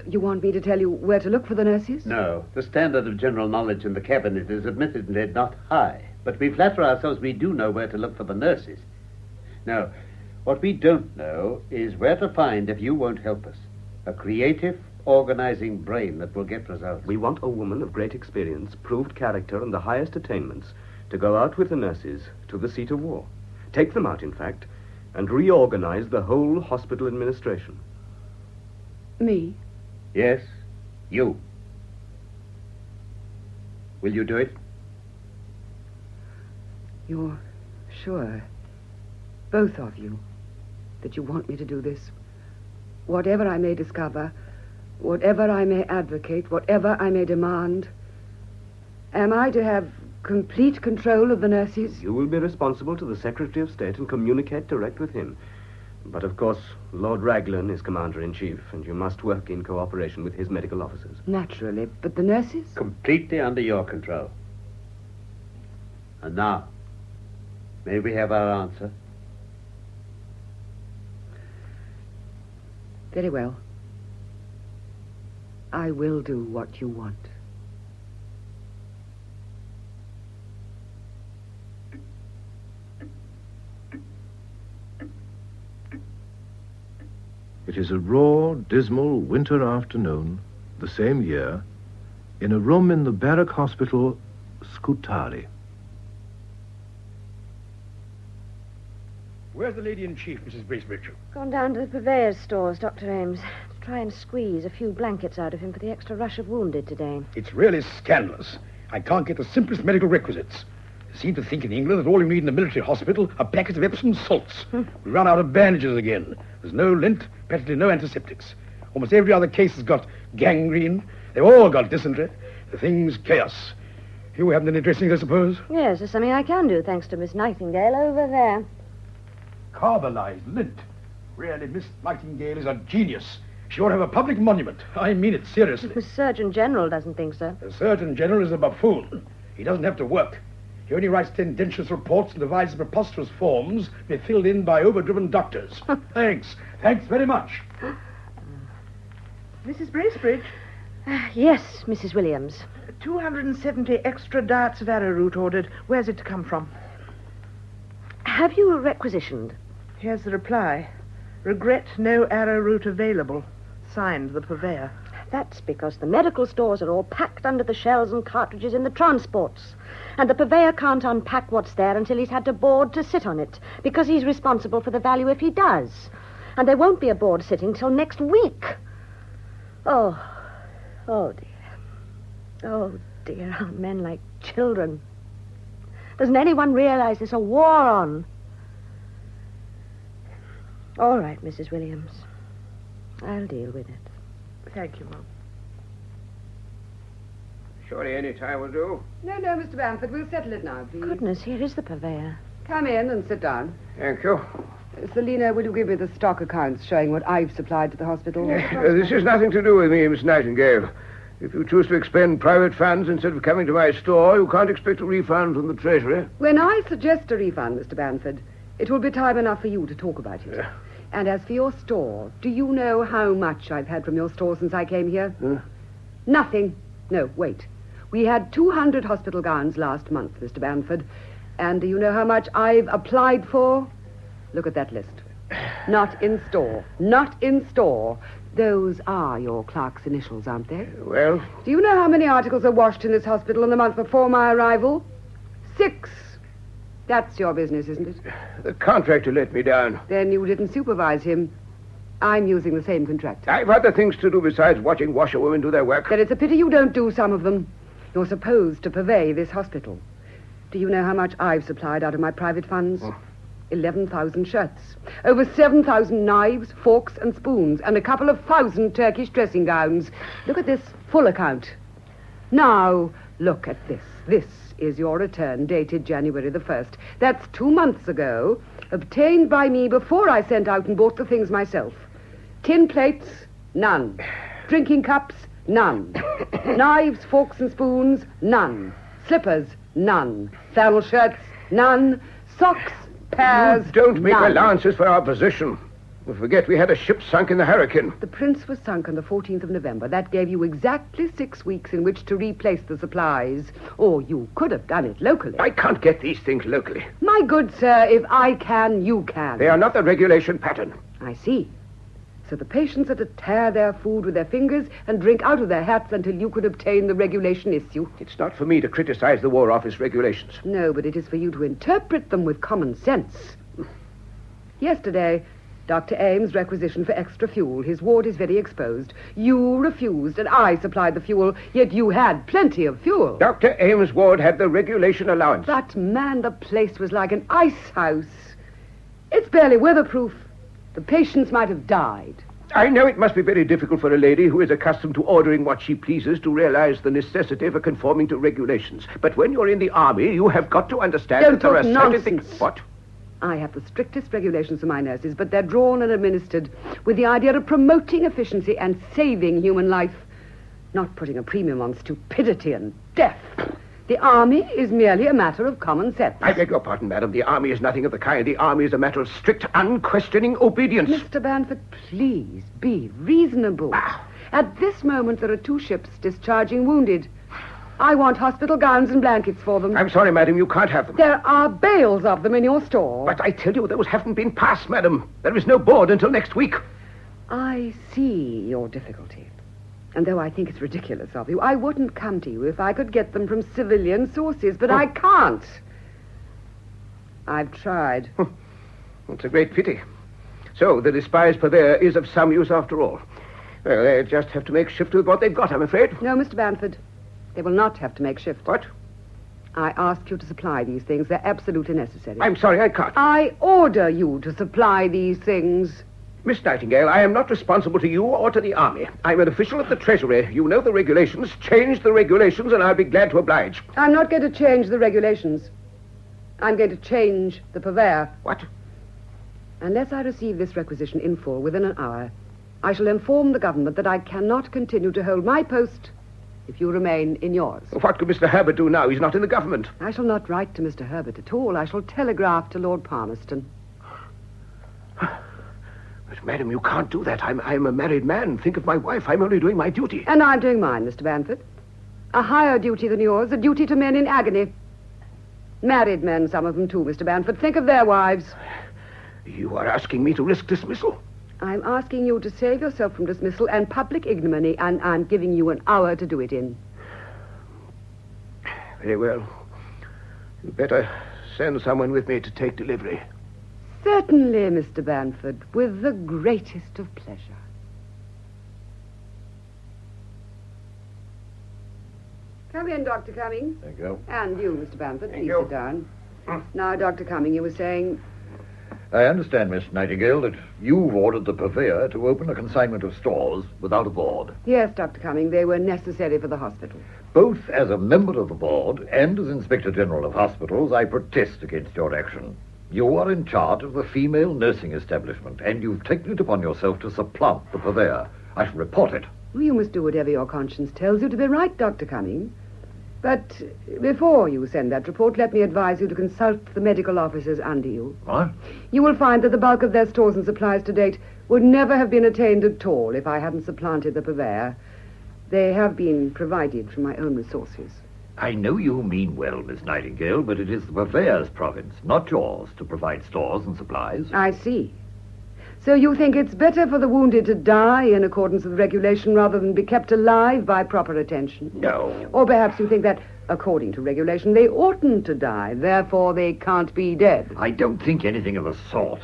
You want me to tell you where to look for the nurses? No. The standard of general knowledge in the cabinet is admittedly not high, but we flatter ourselves we do know where to look for the nurses. Now, what we don't know is where to find, if you won't help us, a creative, organizing brain that will get results. We want a woman of great experience, proved character, and the highest attainments to go out with the nurses to the seat of war. Take them out, in fact, and reorganize the whole hospital administration. Me? Yes, you. Will you do it? You're sure, both of you, that you want me to do this? Whatever I may discover, whatever I may advocate, whatever I may demand, am I to have complete control of the nurses? You will be responsible to the Secretary of State and communicate direct with him. But, of course, Lord Raglan is Commander-in-Chief, and you must work in cooperation with his medical officers. Naturally, but the nurses? Completely under your control. And now, may we have our answer? Very well. I will do what you want. It is a raw, dismal winter afternoon, the same year, in a room in the barrack hospital, Scutari. Where's the lady-in-chief, Mrs. Bracebridge? Gone down to the purveyor's stores, Dr. Ames, to try and squeeze a few blankets out of him for the extra rush of wounded today. It's really scandalous. I can't get the simplest medical requisites. They seem to think in England that all you need in a military hospital are packets of Epsom salts. We run out of bandages again. There's no lint, practically no antiseptics. Almost every other case has got gangrene. They've all got dysentery. The thing's chaos. You haven't any dressings, I suppose? Yes, there's something I can do, thanks to Miss Nightingale over there. Carbonized lint. Really, Miss Nightingale is a genius. She ought to have a public monument. I mean it seriously. The Surgeon General doesn't think so. The Surgeon General is a buffoon. He doesn't have to work. He only writes tendentious reports and divides preposterous forms to be filled in by overdriven doctors. Thanks. Thanks very much. Mrs. Bracebridge, Yes, Mrs. Williams. 270 extra darts of arrowroot ordered. Where's it to come from? Have you requisitioned? Here's the reply. Regret no arrowroot available. Signed, the purveyor. That's because the medical stores are all packed under the shells and cartridges in the transports. And the purveyor can't unpack what's there until he's had a board to sit on it, because he's responsible for the value if he does. And there won't be a board sitting till next week. Oh dear. Oh dear, our men like children. Doesn't anyone realize there's a war on? All right, Mrs. Williams. I'll deal with it. Thank you, Mum. Surely any time will do. No, Mr. Bamford, we'll settle it now, please. Goodness, here is the purveyor. Come in and sit down. Thank you. Selina, will you give me the stock accounts showing what I've supplied to the hospital? This has nothing to do with me, Miss Nightingale. If you choose to expend private funds instead of coming to my store, you can't expect a refund from the Treasury. When I suggest a refund, Mr. Bamford, it will be time enough for you to talk about it. Yeah. And as for your store, do you know how much I've had from your store since I came here? Nothing. No, wait. We had 200 hospital gowns last month, Mr. Bamford. And do you know how much I've applied for? Look at that list. Not in store. Not in store. Those are your clerk's initials, aren't they? Well? Do you know how many articles are washed in this hospital in the month before my arrival? 6. That's your business, isn't it? The contractor let me down. Then you didn't supervise him. I'm using the same contractor. I've other things to do besides watching washerwomen do their work. Then it's a pity you don't do some of them. You're supposed to purvey this hospital. Do you know how much I've supplied out of my private funds? 11,000 shirts, over 7,000 knives, forks, and spoons, and a couple of thousand Turkish dressing gowns. Look at this full account. Now, look at this. This is your return, dated January the 1st. That's 2 months ago, obtained by me before I sent out and bought the things myself. Tin plates, none. Drinking cups, none. Knives, forks, and spoons, none. Slippers, none. Flannel shirts, none. Socks, pairs, You don't make none. allowances for our position. You forget we had a ship sunk in the hurricane. The Prince was sunk on the 14th of November. That gave you exactly 6 weeks in which to replace the supplies. Or you could have done it locally. I can't get these things locally. My good sir, if I can, you can. They are not the regulation pattern. I see. So the patients are to tear their food with their fingers and drink out of their hats until you could obtain the regulation issue. It's not for me to criticize the War Office regulations. No, but it is for you to interpret them with common sense. Yesterday, Dr. Ames requisitioned for extra fuel. His ward is very exposed. You refused, and I supplied the fuel, yet you had plenty of fuel. Dr. Ames' ward had the regulation allowance. But, man, the place was like an ice house. It's barely weatherproof. The patients might have died. I know it must be very difficult for a lady who is accustomed to ordering what she pleases to realize the necessity for conforming to regulations. But when you're in the army, you have got to understand Don't that there are talk certain nonsense. things... What? I have the strictest regulations for my nurses, but they're drawn and administered with the idea of promoting efficiency and saving human life, not putting a premium on stupidity and death. The army is merely a matter of common sense. I beg your pardon, madam. The army is nothing of the kind. The army is a matter of strict, unquestioning obedience. Mr. Bamford, please be reasonable. At this moment, there are 2 ships discharging wounded. I want hospital gowns and blankets for them. I'm sorry, madam, you can't have them. There are bales of them in your store. But I tell you, those haven't been passed, madam. There is no board until next week. I see your difficulty. And though I think it's ridiculous of you, I wouldn't come to you if I could get them from civilian sources, but I can't. I've tried. It's a great pity. So, the despised purveyor is of some use after all. Well, they just have to make shift with what they've got, I'm afraid. No, Mr. Bamford. They will not have to make shift. What? I ask you to supply these things. They're absolutely necessary. I'm sorry, I can't. I order you to supply these things. Miss Nightingale, I am not responsible to you or to the army. I'm an official of the Treasury. You know the regulations. Change the regulations, and I'll be glad to oblige. I'm not going to change the regulations. I'm going to change the purveyor. What? Unless I receive this requisition in full within an hour, I shall inform the government that I cannot continue to hold my post if you remain in yours. What could Mr. Herbert do now? He's not in the government. I shall not write to Mr. Herbert at all. I shall telegraph to Lord Palmerston. But, madam, you can't do that. I'm a married man. Think of my wife. I'm only doing my duty. And I'm doing mine, Mr. Bamford. A higher duty than yours, a duty to men in agony. Married men, some of them too, Mr. Bamford. Think of their wives. You are asking me to risk dismissal? I'm asking you to save yourself from dismissal and public ignominy, and I'm giving you an hour to do it in. Very well. You'd better send someone with me to take delivery. Certainly, Mr. Bamford, with the greatest of pleasure. Come in, Dr. Cumming. Thank you. And you, Mr. Bamford. Thank Please you. sit down. Now, Dr. Cumming, you were saying... I understand, Miss Nightingale, that you've ordered the purveyor to open a consignment of stores without a board. Yes, Dr. Cumming, they were necessary for the hospital. Both as a member of the board and as Inspector General of Hospitals, I protest against your action. You are in charge of the female nursing establishment, and you've taken it upon yourself to supplant the purveyor. I shall report it. Well, you must do whatever your conscience tells you to be right, Dr. Cumming. But before you send that report, let me advise you to consult the medical officers under you. What? You will find that the bulk of their stores and supplies to date would never have been attained at all if I hadn't supplanted the purveyor. They have been provided from my own resources. I know you mean well, Miss Nightingale, but it is the purveyor's province, not yours, to provide stores and supplies. I see. So you think it's better for the wounded to die in accordance with regulation rather than be kept alive by proper attention? No. Or perhaps you think that, according to regulation, they oughtn't to die, therefore they can't be dead. I don't think anything of the sort.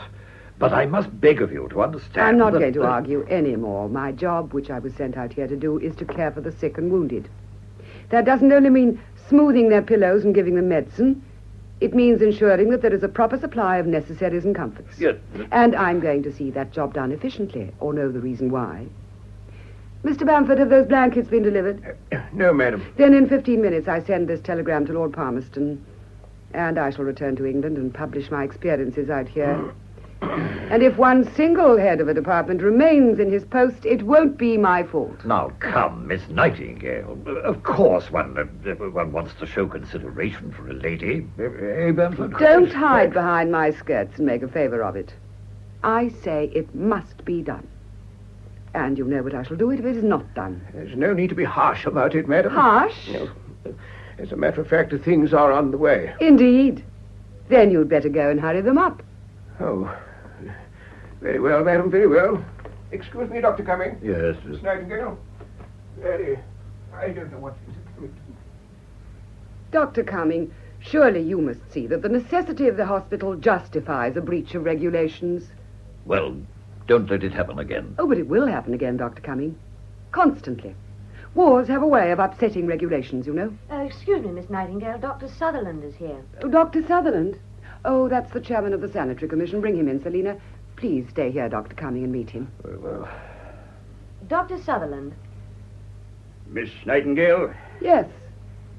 But I must beg of you to understand. I'm not that going to argue any more. My job, which I was sent out here to do, is to care for the sick and wounded. That doesn't only mean smoothing their pillows and giving them medicine. It means ensuring that there is a proper supply of necessaries and comforts. Yes. And I'm going to see that job done efficiently, or know the reason why. Mr. Bamford, have those blankets been delivered? No, madam. Then in 15 minutes I send this telegram to Lord Palmerston, and I shall return to England and publish my experiences out here. And if one single head of a department remains in his post, it won't be my fault. Now, come, Miss Nightingale. Of course one wants to show consideration for a lady. Bamford? Don't hide behind my skirts and make a favor of it. I say it must be done. And you know what I shall do if it is not done. There's no need to be harsh about it, madam. Harsh? No. As a matter of fact, the things are on the way. Indeed. Then you'd better go and hurry them up. Oh. Very well, madam, very well. Excuse me, Dr. Cumming. Yes. Miss Nightingale. I don't know what is coming to. Dr. Cumming, surely you must see that the necessity of the hospital justifies a breach of regulations. Well, don't let it happen again. Oh, but it will happen again, Dr. Cumming. Constantly. Wars have a way of upsetting regulations, you know. Excuse me, Miss Nightingale. Dr. Sutherland is here. Oh, Dr. Sutherland? Oh, that's the chairman of the Sanitary Commission. Bring him in, Selina. Please stay here, Dr. Cumming, and meet him. Very well. Dr. Sutherland. Miss Nightingale, Yes.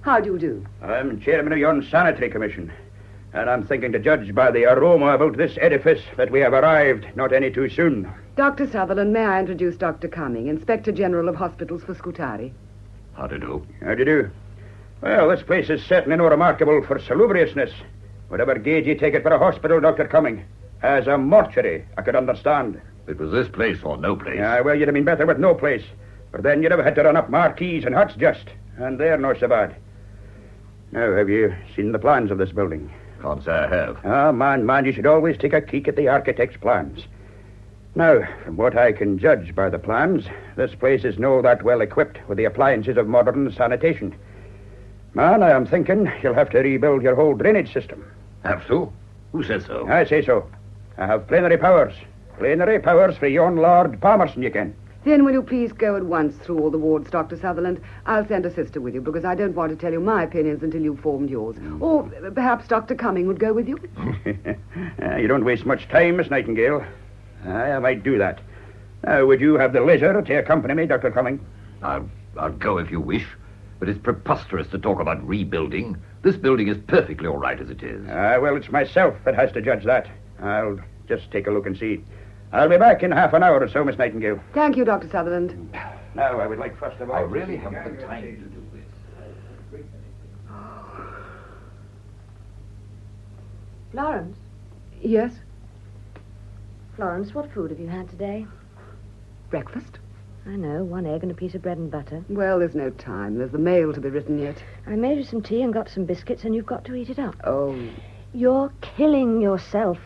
How do you do? I'm chairman of yon Sanitary Commission, and I'm thinking to judge by the aroma about this edifice that we have arrived not any too soon. Dr. Sutherland, may I introduce Dr. Cumming, Inspector General of Hospitals for Scutari? How do you do? How do you do? Well, this place is certainly no remarkable for salubriousness. Whatever gauge you take it for a hospital, Dr. Cumming. As a mortuary, I could understand. It was this place or no place. Yeah, well, you'd have been better with no place. But then you'd have had to run up marquees and huts just. And they're no so bad. Now, have you seen the plans of this building? Can't say I have. Ah, man, you should always take a peek at the architect's plans. Now, from what I can judge by the plans, this place is no that well equipped with the appliances of modern sanitation. Man, I am thinking you'll have to rebuild your whole drainage system. Have to? Who says so? I say so. I have plenary powers. Plenary powers for yon Lord Palmerston, you can. Then will you please go at once through all the wards, Dr. Sutherland? I'll send a sister with you, because I don't want to tell you my opinions until you've formed yours. Or perhaps Dr. Cumming would go with you? You don't waste much time, Miss Nightingale. I might do that. Now, would you have the leisure to accompany me, Dr. Cumming? I'll go if you wish. But it's preposterous to talk about rebuilding. This building is perfectly all right as it is. Well, it's myself that has to judge that. I'll just take a look and see. I'll be back in half an hour or so, Miss Nightingale. Thank you, Dr. Sutherland. Now, I would like first of all... I really haven't the time to do this. Florence? Yes? Florence, what food have you had today? Breakfast? I know, 1 egg and a piece of bread and butter. Well, there's no time. There's the mail to be written yet. I made you some tea and got some biscuits, and you've got to eat it up. Oh. You're killing yourself.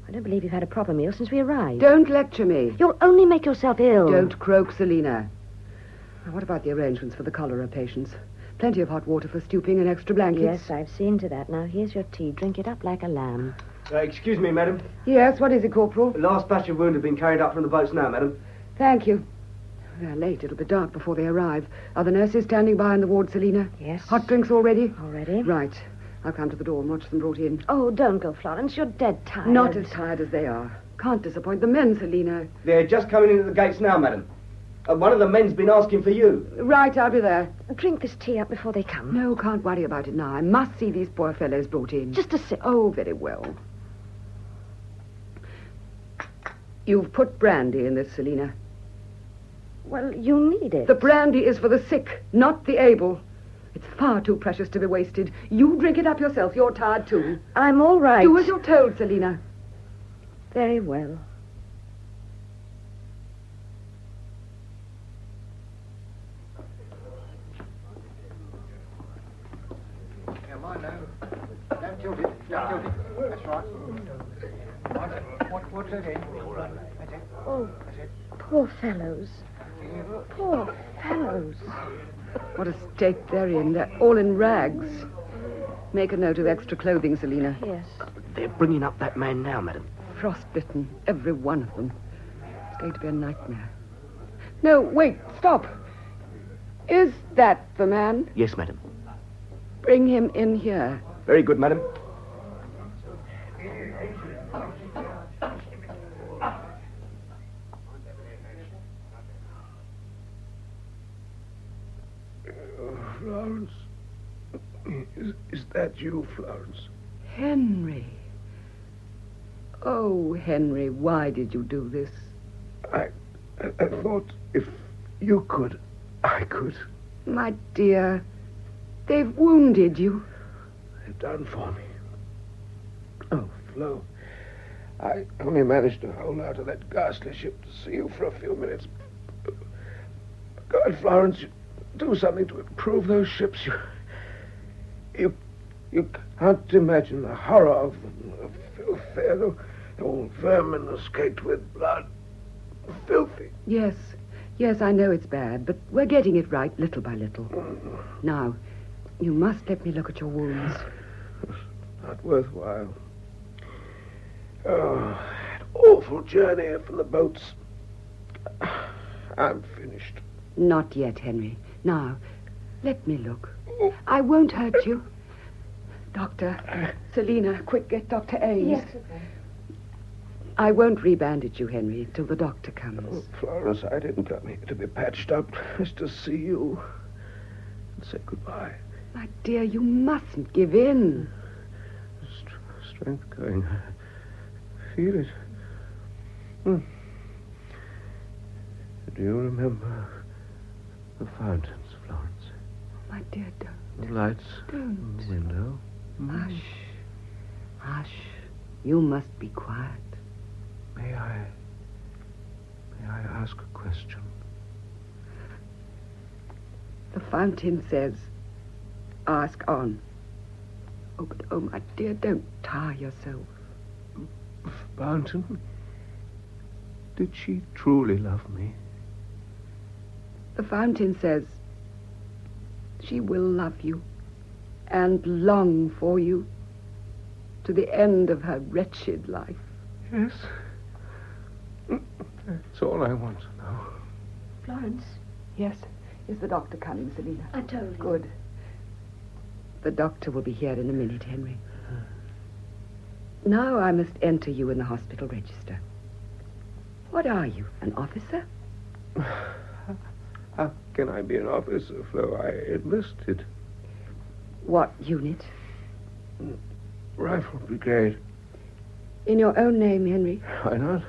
I don't believe you've had a proper meal since we arrived. Don't lecture me. You'll only make yourself ill. Don't croak, Selina. Now, what about the arrangements for the cholera patients? Plenty of hot water for stuping and extra blankets. Yes, I've seen to that. Now, here's your tea. Drink it up like a lamb. Excuse me, madam. Yes, what is it, Corporal? The last batch of wounded have been carried up from the boats now, madam. Thank you. They're late. It'll be dark before they arrive. Are the nurses standing by in the ward, Selina? Yes. Hot drinks already? Already. Right. I'll come to the door and watch them brought in. Oh, don't go, Florence. You're dead tired. Not as tired as they are. Can't disappoint the men, Selina. They're just coming into the gates now, madam. One of the men's been asking for you. Right, I'll be there. Drink this tea up before they come. No, can't worry about it now. I must see these poor fellows brought in. Just a sip. Oh, very well. You've put brandy in this, Selina. Well, you need it. The brandy is for the sick, not the able. It's far too precious to be wasted. You drink it up yourself. You're tired, too. I'm all right. Do as you're told, Selina. Very well. Come on now. Don't tilt it. Don't tilt it. That's right. What's that in? That's it. Oh, poor fellows. Poor fellows. What a state they're in. They're all in rags. Make a note of extra clothing, Selina. Yes. They're bringing up that man now, madam. Frostbitten, every one of them. It's going to be a nightmare. No, wait, stop. Is that the man? Yes, madam. Bring him in here. Very good, madam. Florence. Is that you, Florence? Henry. Oh, Henry, why did you do this? I thought if you could, I could. My dear, they've wounded you. They've done for me. Oh, Flo, I only managed to hold out of that ghastly ship to see you for a few minutes. God, Florence, do something to improve those ships. You can't imagine the horror of them. The filth there, the all vermin escaped with blood. Filthy. Yes, I know it's bad, but we're getting it right little by little. Now, you must let me look at your wounds. It's not worthwhile. Oh, that awful journey from the boats. I'm finished. Not yet, Henry. Now, let me look. I won't hurt you. Doctor, Selina, quick, get Dr. Ames. Yes, okay. I won't rebandage you, Henry, till the doctor comes. Oh, Florence, I didn't come here to be patched up, just to see you and say goodbye. My dear, you mustn't give in. Strength going. I feel it. Do you remember the fountains, Florence? My dear, don't. The lights Don't. in the window. Hush. Hush. You must be quiet. May I ask a question? The fountain says, ask on. Oh, but, oh, my dear, don't tire yourself. Fountain, did she truly love me? The fountain says, she will love you and long for you to the end of her wretched life. Yes. That's all I want to know. Florence, Yes. Is the doctor coming, Selina? I told you. Good. The doctor will be here in a minute, Henry. Now I must enter you in the hospital register. What are you, an officer? How can I be an officer, Flo? I enlisted. What unit? Rifle Brigade. In your own name, Henry? Why not?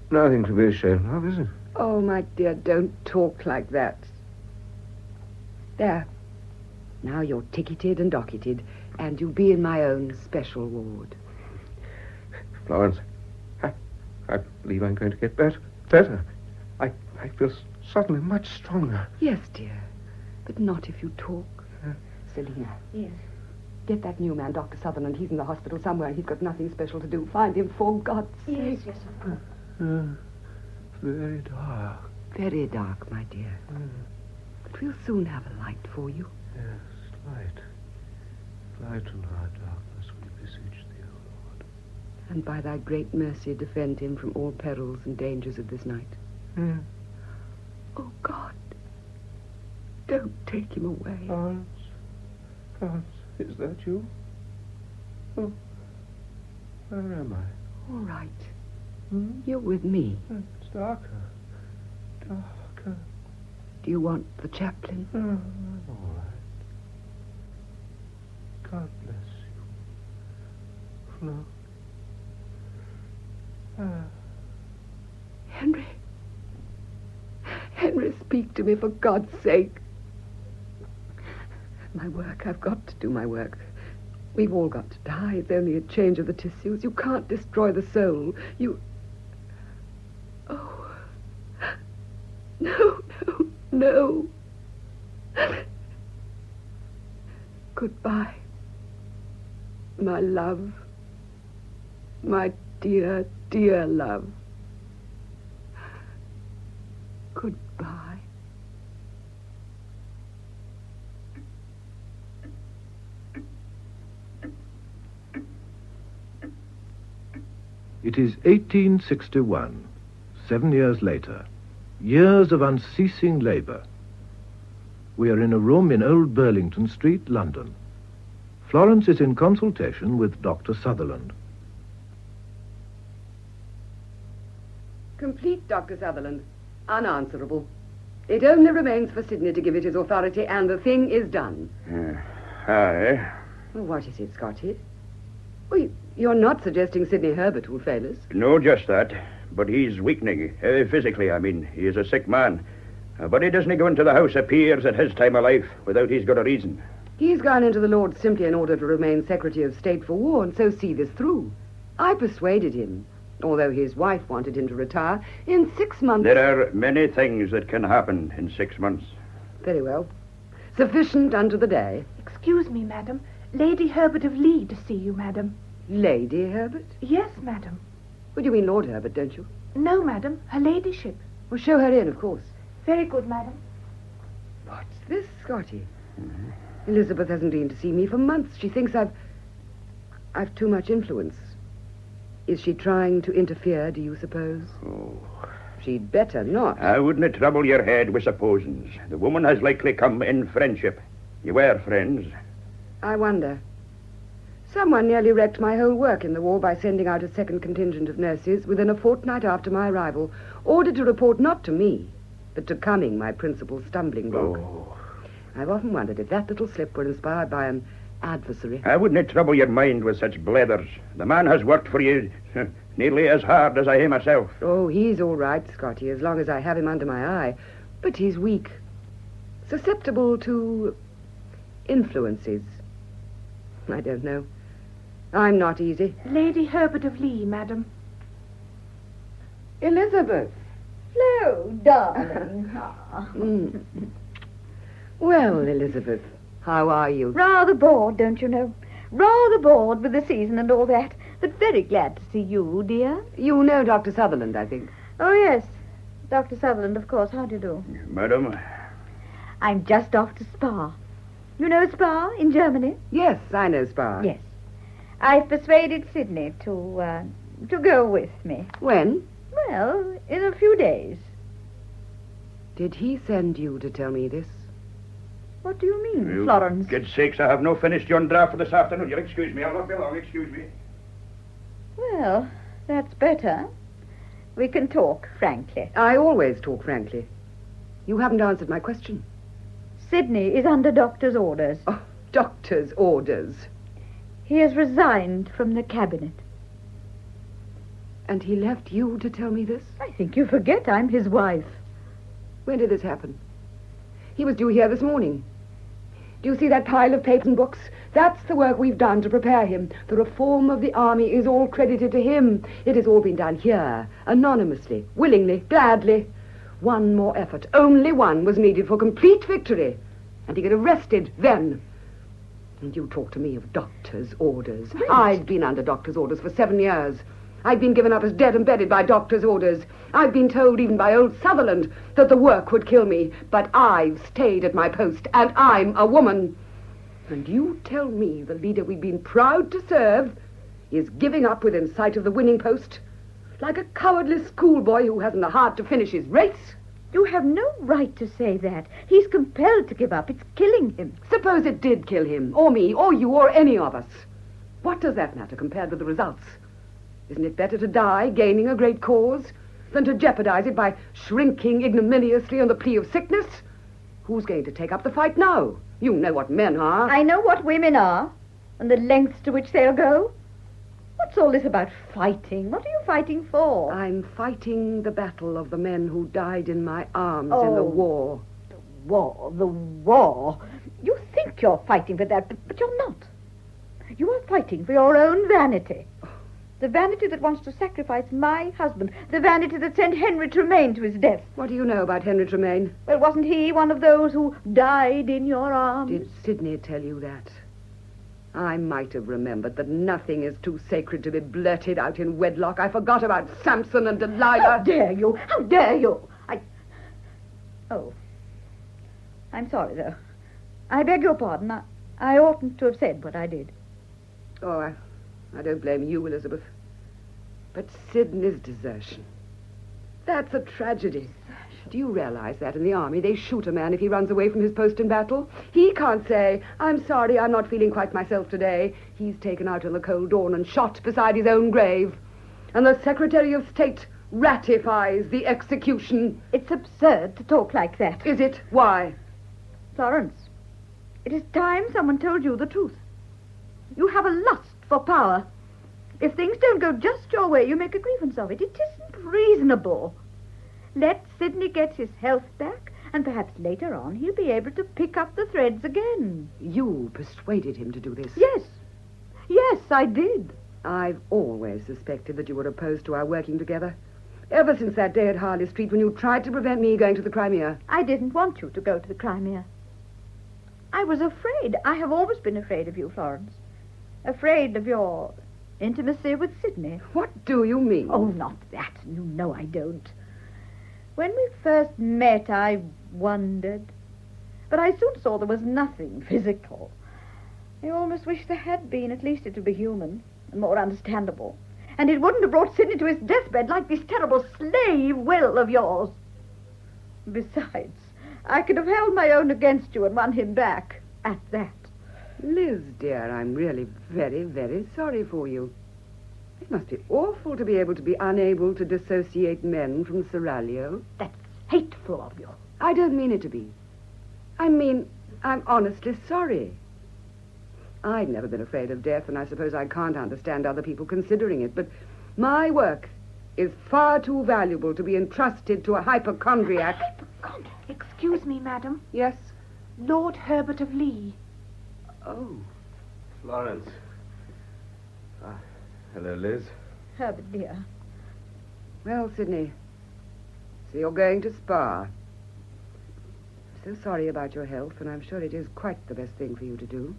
Nothing to be ashamed of, is it? Oh, my dear, don't talk like that. There. Now you're ticketed and docketed, and you'll be in my own special ward. Florence, I believe I'm going to get better. I feel suddenly much stronger. Yes, dear, but not if you talk. Selina. Yes. Get that new man, Dr. Sutherland. He's in the hospital somewhere, and he's got nothing special to do. Find him, for God's sake. Yes, of course. Very dark. Very dark, my dear. But we'll soon have a light for you. Yes, light. Light in our darkness we beseech thee, O Lord. And by thy great mercy defend him from all perils and dangers of this night. Oh, God. Don't take him away. Florence, is that you? Oh, where am I? All right. You're with me. It's darker. Darker. Do you want the chaplain? I'm all right. God bless you. Flo. Henry. speak to me, for God's sake. My work, I've got to do my work. We've all got to die. It's only a change of the tissues. You can't destroy the soul. Oh. No, no, no. Goodbye. My love. My dear, dear love. Goodbye. It is 1861, 7 years later. Years of unceasing labour. We are in a room in Old Burlington Street, London. Florence is in consultation with Dr. Sutherland. Complete, Dr. Sutherland. Unanswerable. It only remains for Sidney to give it his authority, and the thing is done. Aye. Well, what is it, Scotty? Well, you're not suggesting Sidney Herbert will fail us? No, just that. But he's weakening. Physically, I mean. He is a sick man. But he doesn't go into the House of Peers at his time of life without he's got a reason. He's gone into the Lords simply in order to remain Secretary of State for War and so see this through. I persuaded him, although his wife wanted him to retire, in 6 months... There are many things that can happen in 6 months. Very well. Sufficient unto the day. Excuse me, madam. Lady Herbert of Lee to see you, madam. Lady Herbert? Yes, madam. Well, you mean Lord Herbert, don't you? No, madam. Her ladyship. Well, show her in, of course. Very good, madam. What's this, Scotty? Elizabeth hasn't been to see me for months. She thinks I've too much influence. Is she trying to interfere, do you suppose? Oh. She'd better not. I wouldn't trouble your head with supposings. The woman has likely come in friendship. You were friends. I wonder. Someone nearly wrecked my whole work in the war by sending out a second contingent of nurses within a fortnight after my arrival, ordered to report not to me, but to Cumming, my principal stumbling block. Oh. I've often wondered if that little slip were inspired by an adversary. I wouldn't trouble your mind with such blethers. The man has worked for you nearly as hard as I am myself. Oh, he's all right, Scotty, as long as I have him under my eye. But he's weak. Susceptible to influences. I don't know. I'm not easy. Lady Herbert of Lee, madam. Elizabeth. Flo, darling. Well, Elizabeth, how are you? Rather bored, don't you know? Rather bored with the season and all that. But very glad to see you, dear. You know Dr. Sutherland, I think. Oh, yes. Dr. Sutherland, of course. How do you do? Madam? I'm just off to Spa. You know Spa in Germany? Yes, I know Spa. Yes. I've persuaded Sidney to go with me. When? Well, in a few days. Did he send you to tell me this? What do you mean, Florence? Good sakes, I have no finished your draft for this afternoon. You'll excuse me. I'll not be long. Excuse me. Well, that's better. We can talk frankly. I always talk frankly. You haven't answered my question. Sidney is under doctor's orders. Oh, doctor's orders. He has resigned from the cabinet. And he left you to tell me this? I think you forget I'm his wife. When did this happen? He was due here this morning. Do you see that pile of papers and books? That's the work we've done to prepare him. The reform of the army is all credited to him. It has all been done here, anonymously, willingly, gladly. One more effort, only one, was needed for complete victory. And he get arrested then. And you talk to me of doctor's orders. Right. I've been under doctor's orders for 7 years. I've been given up as dead and buried by doctor's orders. I've been told even by old Sutherland that the work would kill me. But I've stayed at my post, and I'm a woman. And you tell me the leader we've been proud to serve is giving up within sight of the winning post? Like a cowardly schoolboy who hasn't the heart to finish his race? You have no right to say that. He's compelled to give up. It's killing him. Suppose it did kill him, or me, or you, or any of us. What does that matter compared with the results? Isn't it better to die gaining a great cause than to jeopardize it by shrinking ignominiously on the plea of sickness? Who's going to take up the fight now? You know what men are. I know what women are, and the lengths to which they'll go. What What's all this about fighting? What are you fighting for? I'm fighting the battle of the men who died in my arms in the war. The war. You think you're fighting for that, but you're not. You are fighting for your own vanity. The vanity that wants to sacrifice my husband. The vanity that sent Henry Tremaine to his death. What do you know about Henry Tremaine? Well, wasn't he one of those who died in your arms? Did Sidney tell you that? I might have remembered that nothing is too sacred to be blurted out in wedlock. I forgot about Samson and Delilah. How dare you? How dare you? Oh. I'm sorry, though. I beg your pardon. I oughtn't to have said what I did. Oh, I don't blame you, Elizabeth. But Sidney's desertion. That's a tragedy. Do you realize that in the army they shoot a man if he runs away from his post in battle? He can't say, I'm sorry, I'm not feeling quite myself today. He's taken out in the cold dawn and shot beside his own grave. And the Secretary of State ratifies the execution. It's absurd to talk like that. Is it? Why? Florence, it is time someone told you the truth. You have a lust for power. If things don't go just your way, you make a grievance of it. It isn't reasonable. Let Sidney get his health back, and perhaps later on he'll be able to pick up the threads again. You persuaded him to do this? Yes. Yes, I did. I've always suspected that you were opposed to our working together. Ever since that day at Harley Street when you tried to prevent me going to the Crimea. I didn't want you to go to the Crimea. I was afraid. I have always been afraid of you, Florence. Afraid of your intimacy with Sidney. What do you mean? Oh, not that. You know I don't. When we first met, I wondered. But I soon saw there was nothing physical. I almost wish there had been. At least it would be human and more understandable. And it wouldn't have brought Sidney to his deathbed like this terrible slave will of yours. Besides, I could have held my own against you and won him back. At that. Liz, dear, I'm really very, very sorry for you. It must be awful to be able to be unable to dissociate men from Seraglio. That's hateful of you. I don't mean it to be. I mean, I'm honestly sorry. I've never been afraid of death, and I suppose I can't understand other people considering it, but my work is far too valuable to be entrusted to a hypochondriac. Excuse me, madam. Yes? Lord Herbert of Lee. Oh. Florence. Hello, Liz. Herbert, dear. Well, Sidney, so you're going to Spa. I'm so sorry about your health, and I'm sure it is quite the best thing for you to do.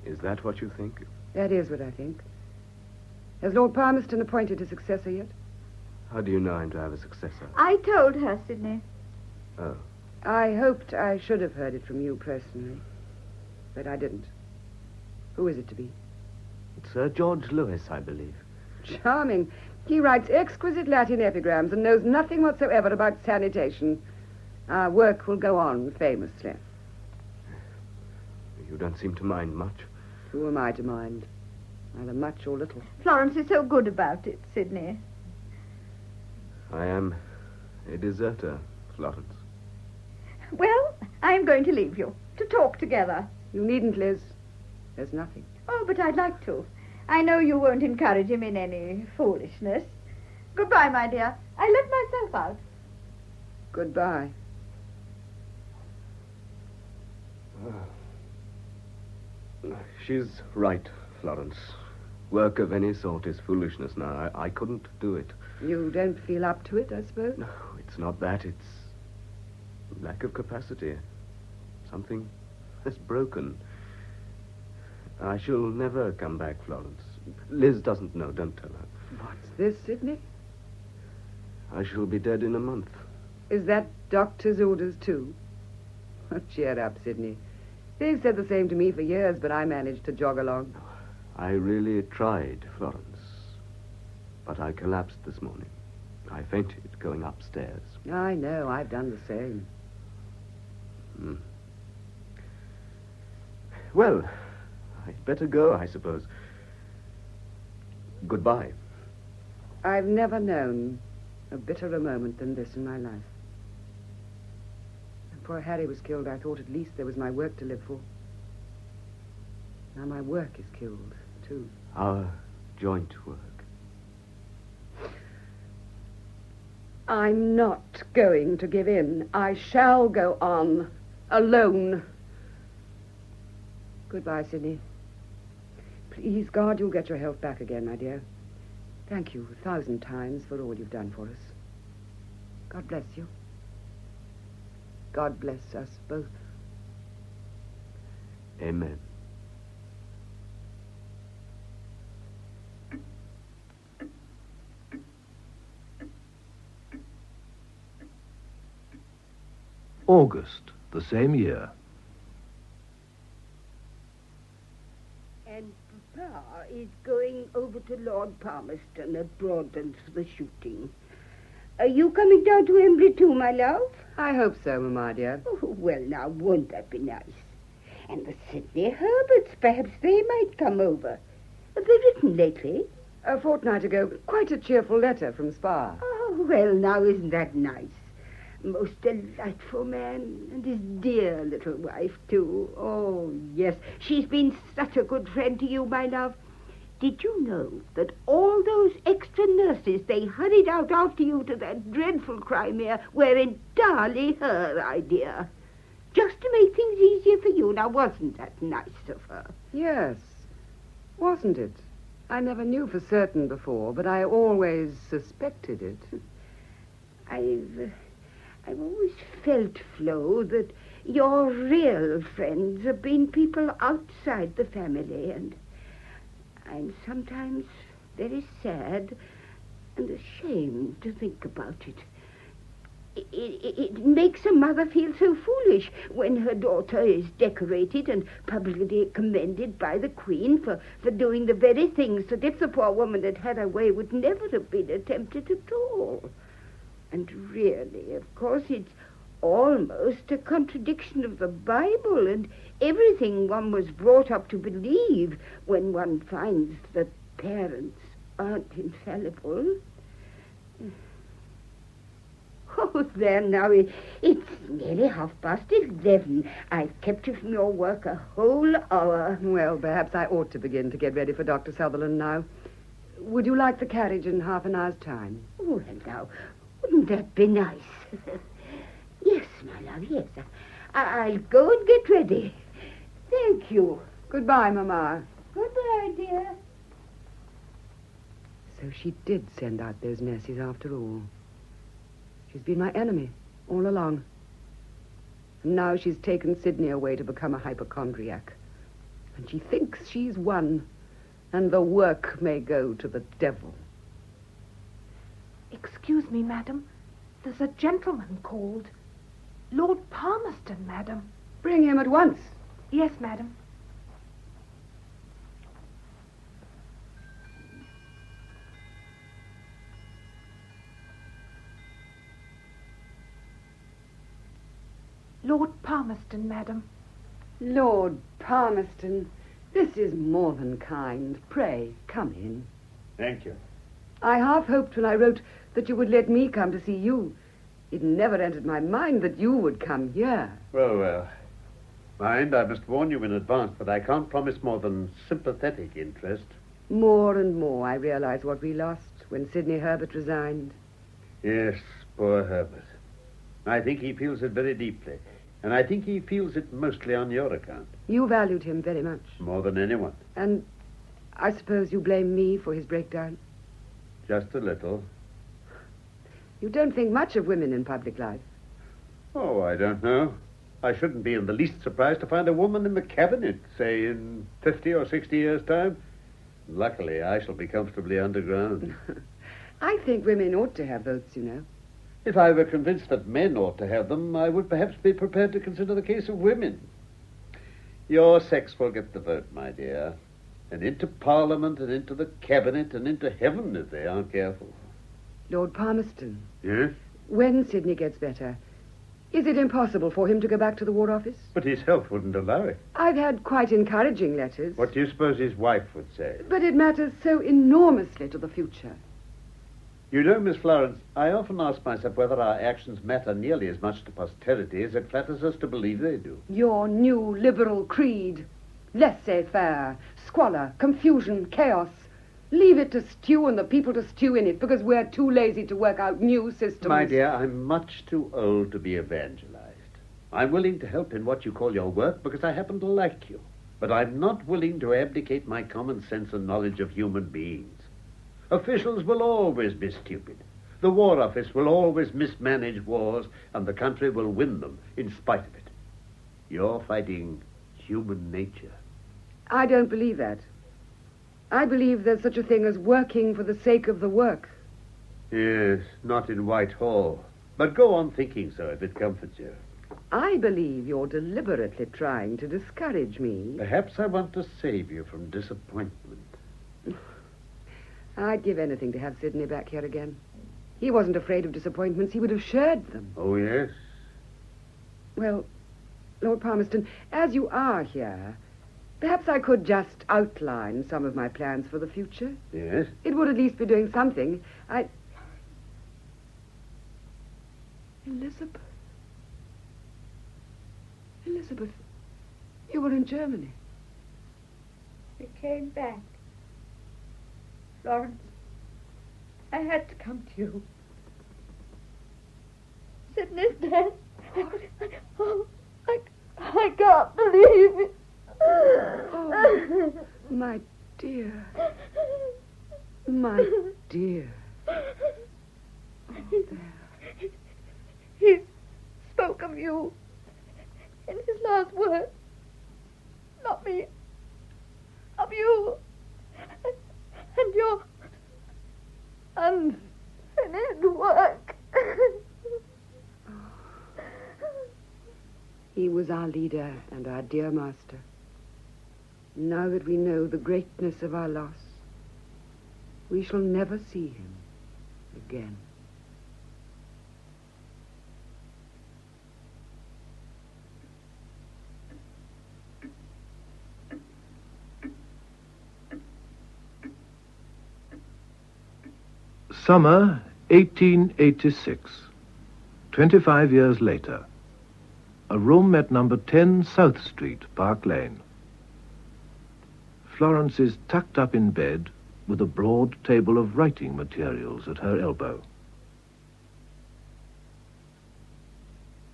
Is that what you think? That is what I think. Has Lord Palmerston appointed a successor yet? How do you know I'm to have a successor? I told her, Sidney. Oh. I hoped I should have heard it from you personally, but I didn't. Who is it to be? It's Sir George Lewis, I believe. Charming. He writes exquisite Latin epigrams and knows nothing whatsoever about sanitation. Our work will go on famously. You don't seem to mind much. Who am I to mind? Either much or little. Florence is so good about it, Sidney. I am a deserter, Florence. Well, I'm going to leave you to talk together. You needn't, Liz. There's nothing. Oh, but I'd like to. I know you won't encourage him in any foolishness. Goodbye, my dear. I let myself out. Goodbye. She's right, Florence. Work of any sort is foolishness now. I couldn't do it. You don't feel up to it, I suppose? No, it's not that. It's lack of capacity. Something has broken. I shall never come back, Florence. Liz doesn't know. Don't tell her. What's this, Sidney? I shall be dead in a month. Is that doctor's orders, too? Oh, cheer up, Sidney. They've said the same to me for years, but I managed to jog along. I really tried, Florence. But I collapsed this morning. I fainted going upstairs. I know. I've done the same. Well, I'd better go, I suppose. Goodbye. I've never known a bitterer moment than this in my life. When poor Harry was killed, I thought at least there was my work to live for. Now my work is killed, too. Our joint work. I'm not going to give in. I shall go on, alone. Goodbye, Sidney. Please, God, you'll get your health back again, my dear. Thank you 1,000 times for all you've done for us. God bless you. God bless us both. Amen. August, the same year. And Papa is going over to Lord Palmerston at Broadlands for the shooting. Are you coming down to Embley too, my love? I hope so, Mamma, dear. Oh, well, now, won't that be nice? And the Sidney Herberts, perhaps they might come over. Have they written lately? A fortnight ago, quite a cheerful letter from Spa. Oh, well, now, isn't that nice? Most delightful man, and his dear little wife, too. Oh, yes, she's been such a good friend to you, my love. Did you know that all those extra nurses they hurried out after you to that dreadful Crimea were entirely her idea? Just to make things easier for you. Now, wasn't that nice of her? Yes, wasn't it? I never knew for certain before, but I always suspected it. I've always felt, Flo, that your real friends have been people outside the family, and I'm sometimes very sad and ashamed to think about it. It makes a mother feel so foolish when her daughter is decorated and publicly commended by the Queen for doing the very things that if the poor woman had had her way would never have been attempted at all. And really, of course, it's almost a contradiction of the Bible and everything one was brought up to believe when one finds that parents aren't infallible. Oh, there now, it's nearly 11:30. I've kept you from your work a whole hour. Well, perhaps I ought to begin to get ready for Dr. Sutherland now. Would you like the carriage in half an hour's time? Well, now, wouldn't that be nice? Yes, my love, yes. I'll go and get ready. Thank you. Goodbye, Mamma. Goodbye, dear. So she did send out those nurses after all. She's been my enemy all along. And now she's taken Sidney away to become a hypochondriac. And she thinks she's won, and the work may go to the devil. Excuse me, madam. There's a gentleman called. Lord Palmerston, madam. Bring him at once. Yes, madam. Lord Palmerston, madam. Lord Palmerston, this is more than kind. Pray, come in. Thank you. I half hoped when I wrote that you would let me come to see you. It never entered my mind that you would come here. Well, mind, I must warn you in advance that I can't promise more than sympathetic interest. More and more I realize what we lost when Sidney Herbert resigned. Yes, poor Herbert. I think he feels it very deeply. And I think he feels it mostly on your account. You valued him very much. More than anyone. And I suppose you blame me for his breakdown? Just a little. You don't think much of women in public life? Oh, I don't know. I shouldn't be in the least surprised to find a woman in the cabinet, say, in 50 or 60 years' time. Luckily, I shall be comfortably underground. I think women ought to have votes, you know. If I were convinced that men ought to have them, I would perhaps be prepared to consider the case of women. Your sex will get the vote, my dear. And into Parliament, and into the Cabinet, and into heaven if they aren't careful. Lord Palmerston. Yes? When Sidney gets better, is it impossible for him to go back to the War Office? But his health wouldn't allow it. I've had quite encouraging letters. What do you suppose his wife would say? But it matters so enormously to the future. You know, Miss Florence, I often ask myself whether our actions matter nearly as much to posterity as it flatters us to believe they do. Your new liberal creed. Laissez-faire, squalor, confusion, chaos. Leave it to stew and the people to stew in it because we're too lazy to work out new systems. My dear, I'm much too old to be evangelized. I'm willing to help in what you call your work because I happen to like you. But I'm not willing to abdicate my common sense and knowledge of human beings. Officials will always be stupid. The War Office will always mismanage wars, and the country will win them in spite of it. You're fighting human nature. I don't believe that. I believe there's such a thing as working for the sake of the work. Yes, not in Whitehall. But go on thinking so if it comforts you. I believe you're deliberately trying to discourage me. Perhaps I want to save you from disappointment. I'd give anything to have Sidney back here again. He wasn't afraid of disappointments. He would have shared them. Oh, yes? Well, Lord Palmerston, as you are here, perhaps I could just outline some of my plans for the future. Yes? It would at least be doing something. Elizabeth. Elizabeth, you were in Germany. I came back. Florence, I had to come to you. Sidney's dead. Oh, I can't believe it. Oh, my dear. My dear. Oh, there. He spoke of you in his last words. Not me. Of you. And your unfinished work. He was our leader and our dear master. Now that we know the greatness of our loss, we shall never see him again. Summer 1886. 25 years later. A room at number 10 South Street, Park Lane. Florence is tucked up in bed with a broad table of writing materials at her elbow.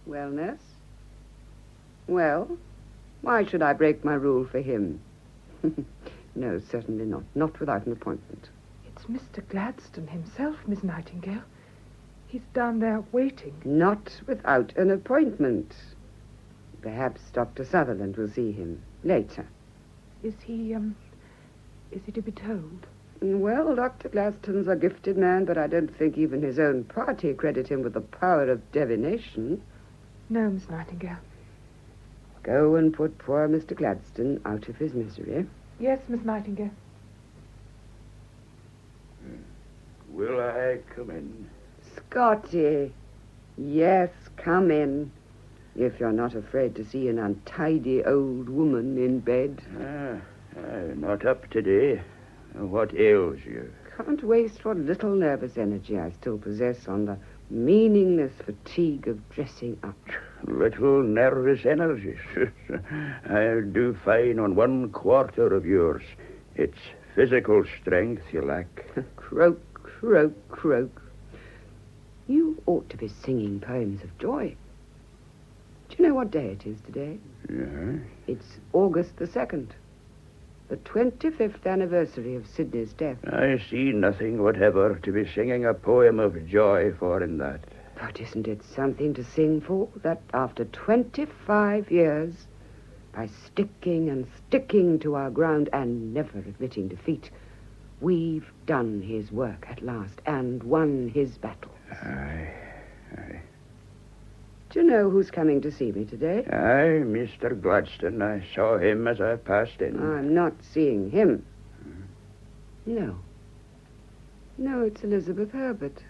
Well, Nurse? Well, why should I break my rule for him? No, certainly not. Not without an appointment. It's Mr. Gladstone himself, Miss Nightingale. He's down there waiting. Not without an appointment. Perhaps Dr. Sutherland will see him later. Is he to be told? Well, Dr. Gladstone's a gifted man, but I don't think even his own party credit him with the power of divination. No, Miss Nightingale. Go and put poor Mr. Gladstone out of his misery. Yes, Miss Nightingale. Will I come in? Scotty. Yes, come in. If you're not afraid to see an untidy old woman in bed. Not up today. What ails you? Can't waste what little nervous energy I still possess on the meaningless fatigue of dressing up. Little nervous energy. I'll do fine on 1/4 of yours. It's physical strength you lack. Croak, croak, croak. You ought to be singing poems of joy. Do you know what day it is today? Yeah? It's August the 2nd. The 25th anniversary of Sidney's death. I see nothing whatever to be singing a poem of joy for in that. But isn't it something to sing for, that after 25 years, by sticking and sticking to our ground and never admitting defeat, we've done his work at last and won his battles? Aye. Do you know who's coming to see me today? Aye, Mr. Gladstone. I saw him as I passed in. I'm not seeing him. No, it's Elizabeth Herbert.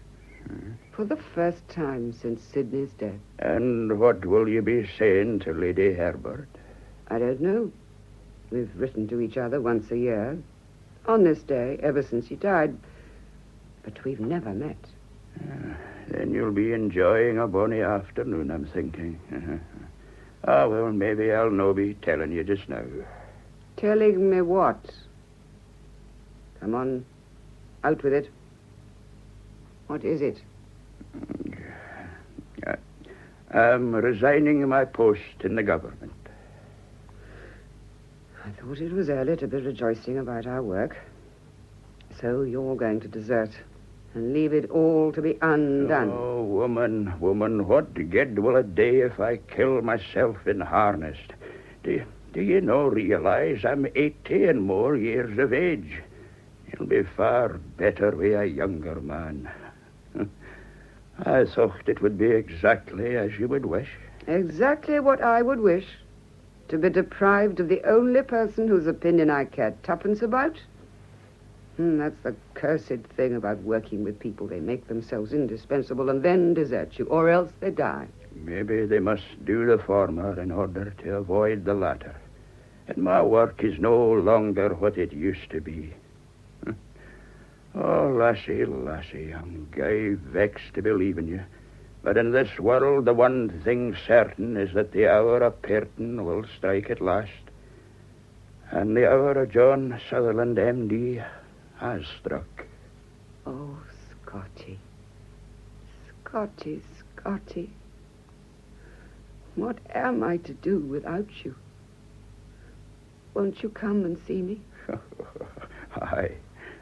For the first time since Sidney's death. And what will you be saying to Lady Herbert? I don't know. We've written to each other once a year. On this day, ever since he died. But we've never met. Then you'll be enjoying a bonny afternoon, I'm thinking. Well, maybe I'll no be telling you just now. Telling me what? Come on, Out with it. What is it? I'm resigning my post in the government. I thought it was early to be rejoicing about our work. So you're going to desert and leave it all to be undone. Oh, woman, what good will it do if I kill myself in harness? Do you realize I'm 80 and more years of age? It'll be far better with a younger man. I thought it would be exactly as you would wish. Exactly what I would wish. To be deprived of the only person whose opinion I care tuppence about? That's the cursed thing about working with people. They make themselves indispensable and then desert you, or else they die. Maybe they must do the former in order to avoid the latter. And my work is no longer what it used to be. Oh, lassie, I'm gey vexed to be leaving you. But in this world, the one thing certain is that the hour of parting will strike at last. And the hour of John Sutherland, M.D., has struck. Oh, Scotty. Scotty. What am I to do without you? Won't you come and see me? Aye.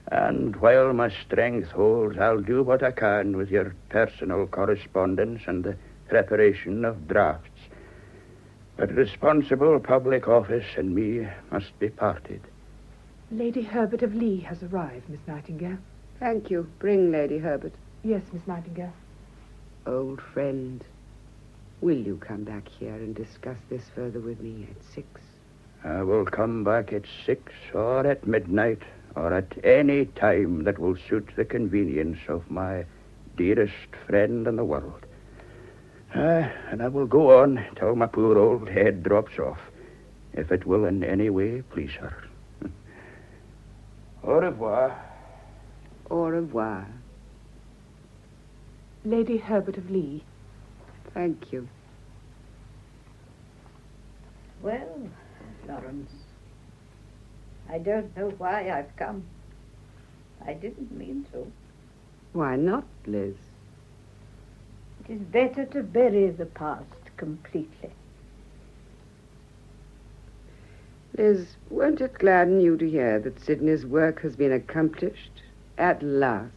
And while my strength holds, I'll do what I can with your personal correspondence and the preparation of drafts. But responsible public office and me must be parted. Lady Herbert of Lee has arrived, Miss Nightingale. Thank you. Bring Lady Herbert. Yes, Miss Nightingale. Old friend, will you come back here and discuss this further with me at 6? I will come back at 6 or at midnight or at any time that will suit the convenience of my dearest friend in the world. And I will go on till my poor old head drops off, if it will in any way please her. Au revoir. Au revoir. Lady Herbert of Lee. Thank you. Well, Florence, I don't know why I've come. I didn't mean to. Why not, Liz? It is better to bury the past completely. Liz, won't it gladden you to hear that Sidney's work has been accomplished at last?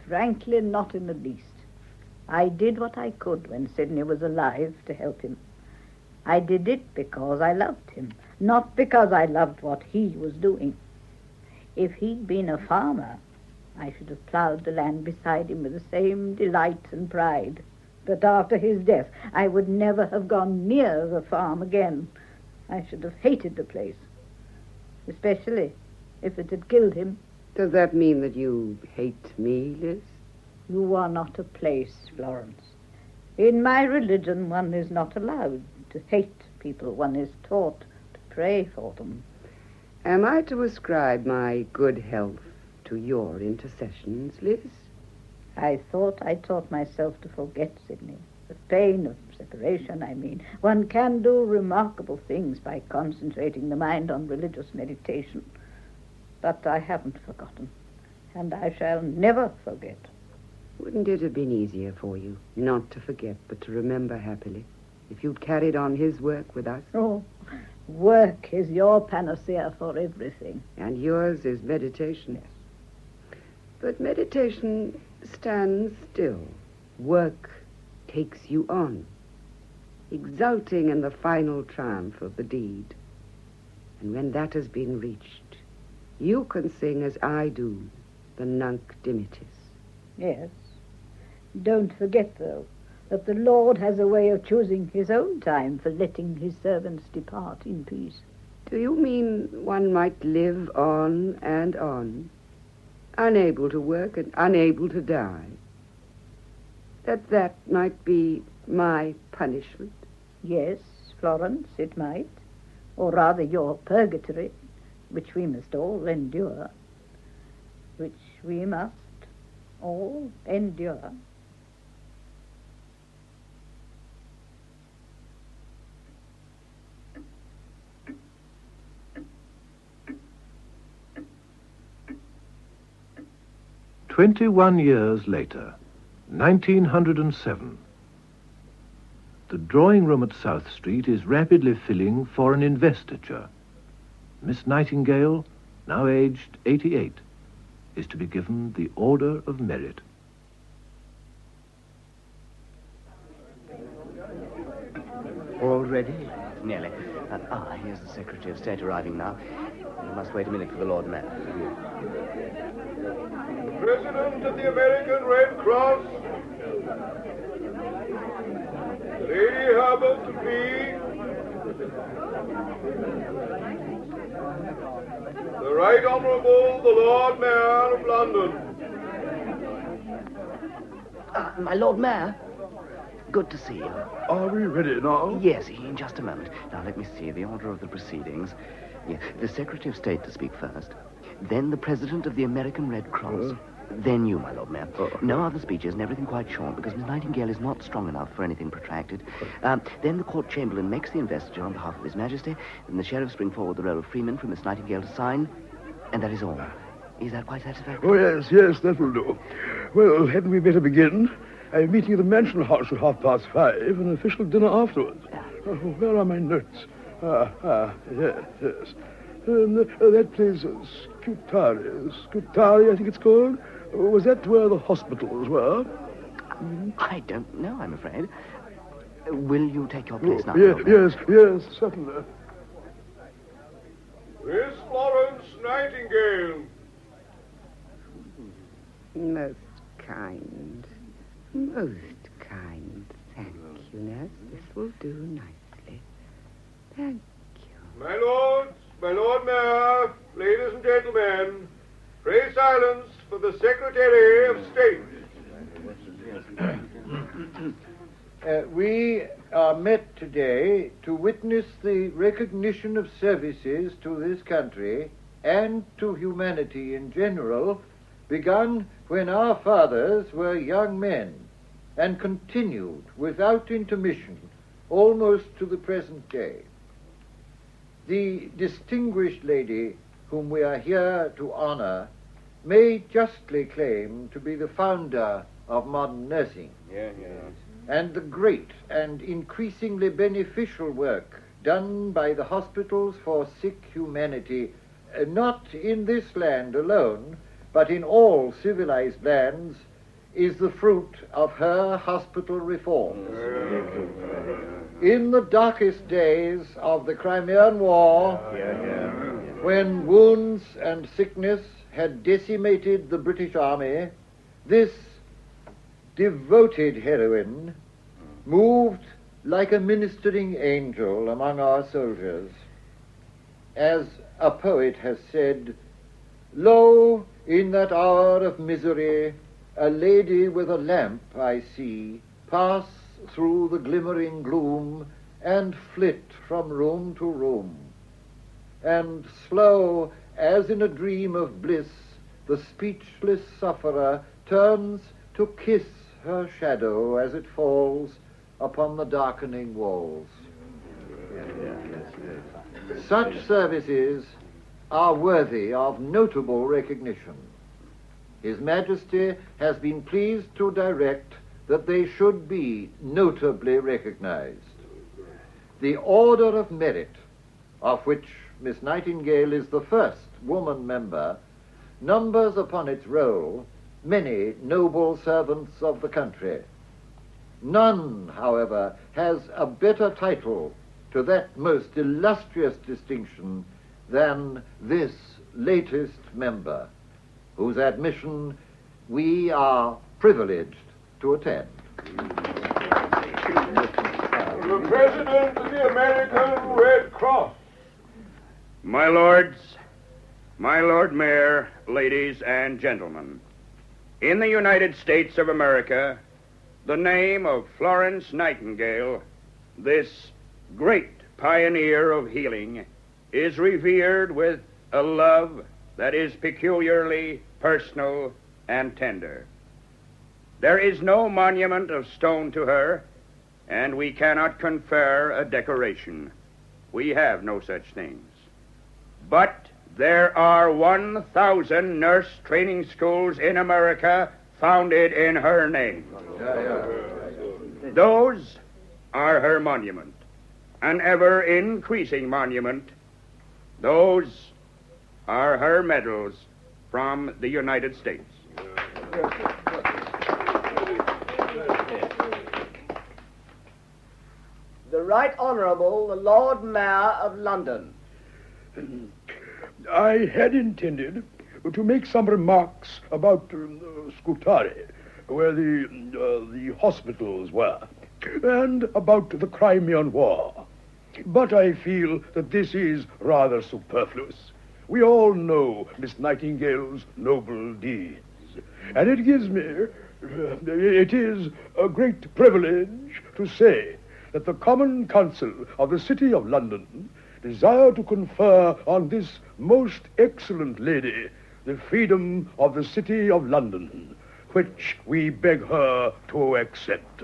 Frankly, not in the least. I did what I could when Sidney was alive to help him. I did it because I loved him, not because I loved what he was doing. If he'd been a farmer, I should have ploughed the land beside him with the same delight and pride. But after his death, I would never have gone near the farm again. I should have hated the place, especially if it had killed him. Does that mean that you hate me, Liz? You are not a place, Florence. In my religion, one is not allowed to hate people. One is taught to pray for them. Am I to ascribe my good health to your intercessions, Liz? I thought I taught myself to forget Sidney. The pain of separation, I mean. One can do remarkable things by concentrating the mind on religious meditation. But I haven't forgotten, and I shall never forget. Wouldn't it have been easier for you not to forget, but to remember happily, if you'd carried on his work with us? Oh, work is your panacea for everything. And yours is meditation. Yes. But meditation stands still. Work takes you on, exulting in the final triumph of the deed. And when that has been reached, you can sing as I do, the Nunc Dimittis. Yes. Don't forget, though, that the Lord has a way of choosing his own time for letting his servants depart in peace. Do you mean one might live on and on, unable to work and unable to die? That might be my punishment? Yes, Florence, it might. Or rather your purgatory, which we must all endure. Which we must all endure. 21 years later, 1907. The drawing room at South Street is rapidly filling for an investiture. Miss Nightingale, now aged 88, is to be given the Order of Merit. All ready? Nearly. Here's the Secretary of State arriving now. We must wait a minute for the Lord Mayor. President of the American Red Cross, Lady Herbert to be, the Right Honourable the Lord Mayor of London. My Lord Mayor, good to see you. Are we ready now? Yes, in just a moment. Now, let me see the order of the proceedings. Yeah, the Secretary of State to speak first, then the President of the American Red Cross, then you, my Lord Mayor. No other speeches and everything quite short, because Miss Nightingale is not strong enough for anything protracted. Then the Court Chamberlain makes the investiture on behalf of His Majesty, and the Sheriffs bring forward the roll of freemen for Miss Nightingale to sign, and that is all. Is that quite satisfactory? Oh, yes, that will do. Well, hadn't we better begin? I'm meeting at the Mansion House at 5:30, and an official dinner afterwards. Where are my notes? Yes. That place, Scutari, I think it's called. Was that where the hospitals were? I don't know, I'm afraid. Will you take your place now? Yes, certainly. Miss Florence Nightingale. Most kind. Most kind. Thank you, nurse. This will do nicely. Thank you. My Lord Mayor, ladies and gentlemen, pray silence for the Secretary of State. We are met today to witness the recognition of services to this country and to humanity in general, begun when our fathers were young men and continued without intermission almost to the present day. The distinguished lady whom we are here to honor may justly claim to be the founder of modern nursing. And the great and increasingly beneficial work done by the hospitals for sick humanity, not in this land alone, but in all civilized lands, is the fruit of her hospital reforms. In the darkest days of the Crimean War, when wounds and sickness had decimated the British Army, this devoted heroine moved like a ministering angel among our soldiers. As a poet has said, "Lo, in that hour of misery, a lady with a lamp I see pass through the glimmering gloom and flit from room to room. And slow, as in a dream of bliss, the speechless sufferer turns to kiss her shadow as it falls upon the darkening walls." Such services are worthy of notable recognition. His Majesty has been pleased to direct that they should be notably recognized. The Order of Merit, of which Miss Nightingale is the first woman member, numbers upon its roll many noble servants of the country. None, however, has a better title to that most illustrious distinction than this latest member, whose admission we are privileged to attend. The President of the American Red Cross. My lords, my Lord Mayor, ladies and gentlemen, in the United States of America, the name of Florence Nightingale, this great pioneer of healing, is revered with a love that is peculiarly personal and tender. There is no monument of stone to her, and we cannot confer a decoration. We have no such things. But There are 1,000 nurse training schools in America founded in her name. Those are her monument, an ever-increasing monument. Those are her medals from the United States. The Right Honourable, the Lord Mayor of London. I had intended to make some remarks about Scutari, where the hospitals were, and about the Crimean War. But I feel that this is rather superfluous. We all know Miss Nightingale's noble deeds, and it is a great privilege to say that the Common Council of the City of London desire to confer on this most excellent lady the freedom of the City of London, which we beg her to accept.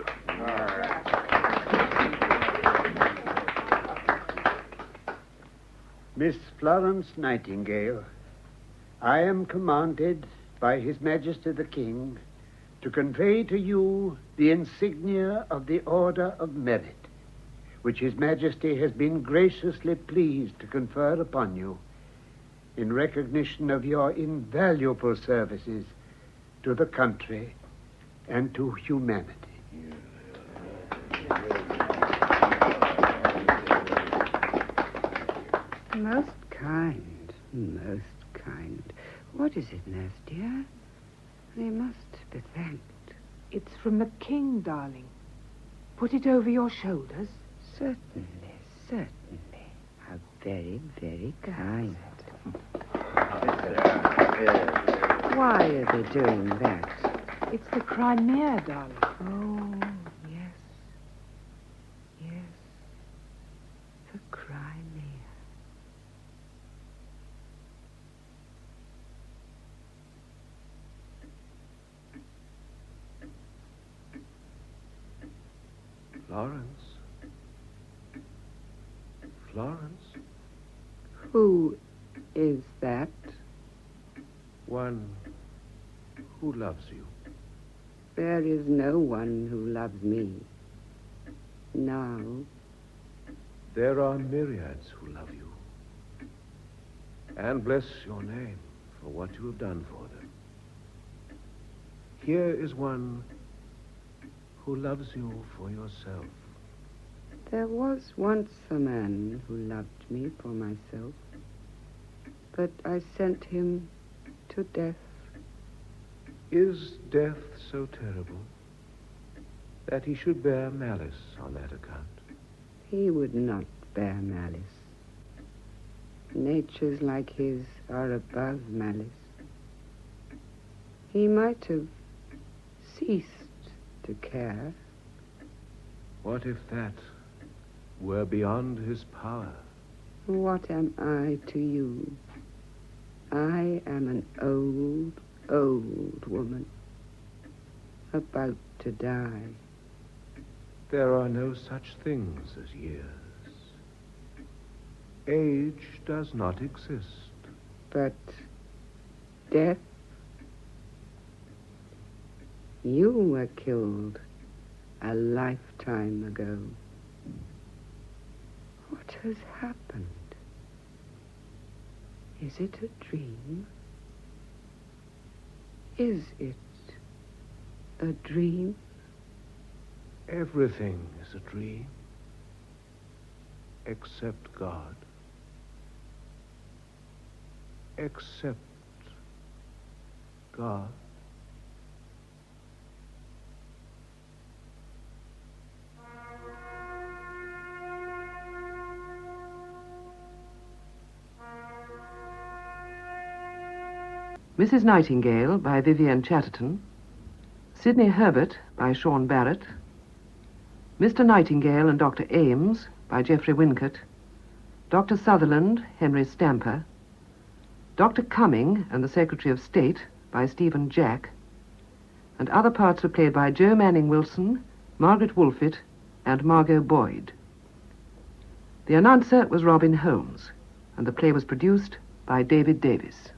Miss Florence Nightingale, I am commanded by His Majesty the King to convey to you the insignia of the Order of Merit, which His Majesty has been graciously pleased to confer upon you in recognition of your invaluable services to the country and to humanity. Most kind, most kind. What is it, nurse dear? They must be thanked. It's from the king, darling. Put it over your shoulders. Certainly, certainly. How very, very kind. Why are they doing that? It's the Crimea, darling. Oh, yes. Yes. The Crimea. Florence? Florence? Who is that? One who loves you. There is no one who loves me. Now. There are myriads who love you. And bless your name for what you have done for them. Here is one who loves you for yourself. There was once a man who loved me for myself, but I sent him to death. Is death so terrible that he should bear malice on that account? He would not bear malice. Natures like his are above malice. He might have ceased to care. What if that were beyond his power? What am I to you? I am an old, old woman, about to die. There are no such things as years. Age does not exist. But death? You were killed a lifetime ago. What has happened? Is it a dream? Is it a dream? Everything is a dream, except God. Except God. Mrs. Nightingale by Vivian Chatterton, Sidney Herbert by Sean Barrett, Mr. Nightingale and Dr. Ames by Geoffrey Wincott, Dr. Sutherland, Henry Stamper, Dr. Cumming and the Secretary of State by Stephen Jack, and other parts were played by Joe Manning Wilson, Margaret Wolfett, and Margot Boyd. The announcer was Robin Holmes, and the play was produced by David Davis.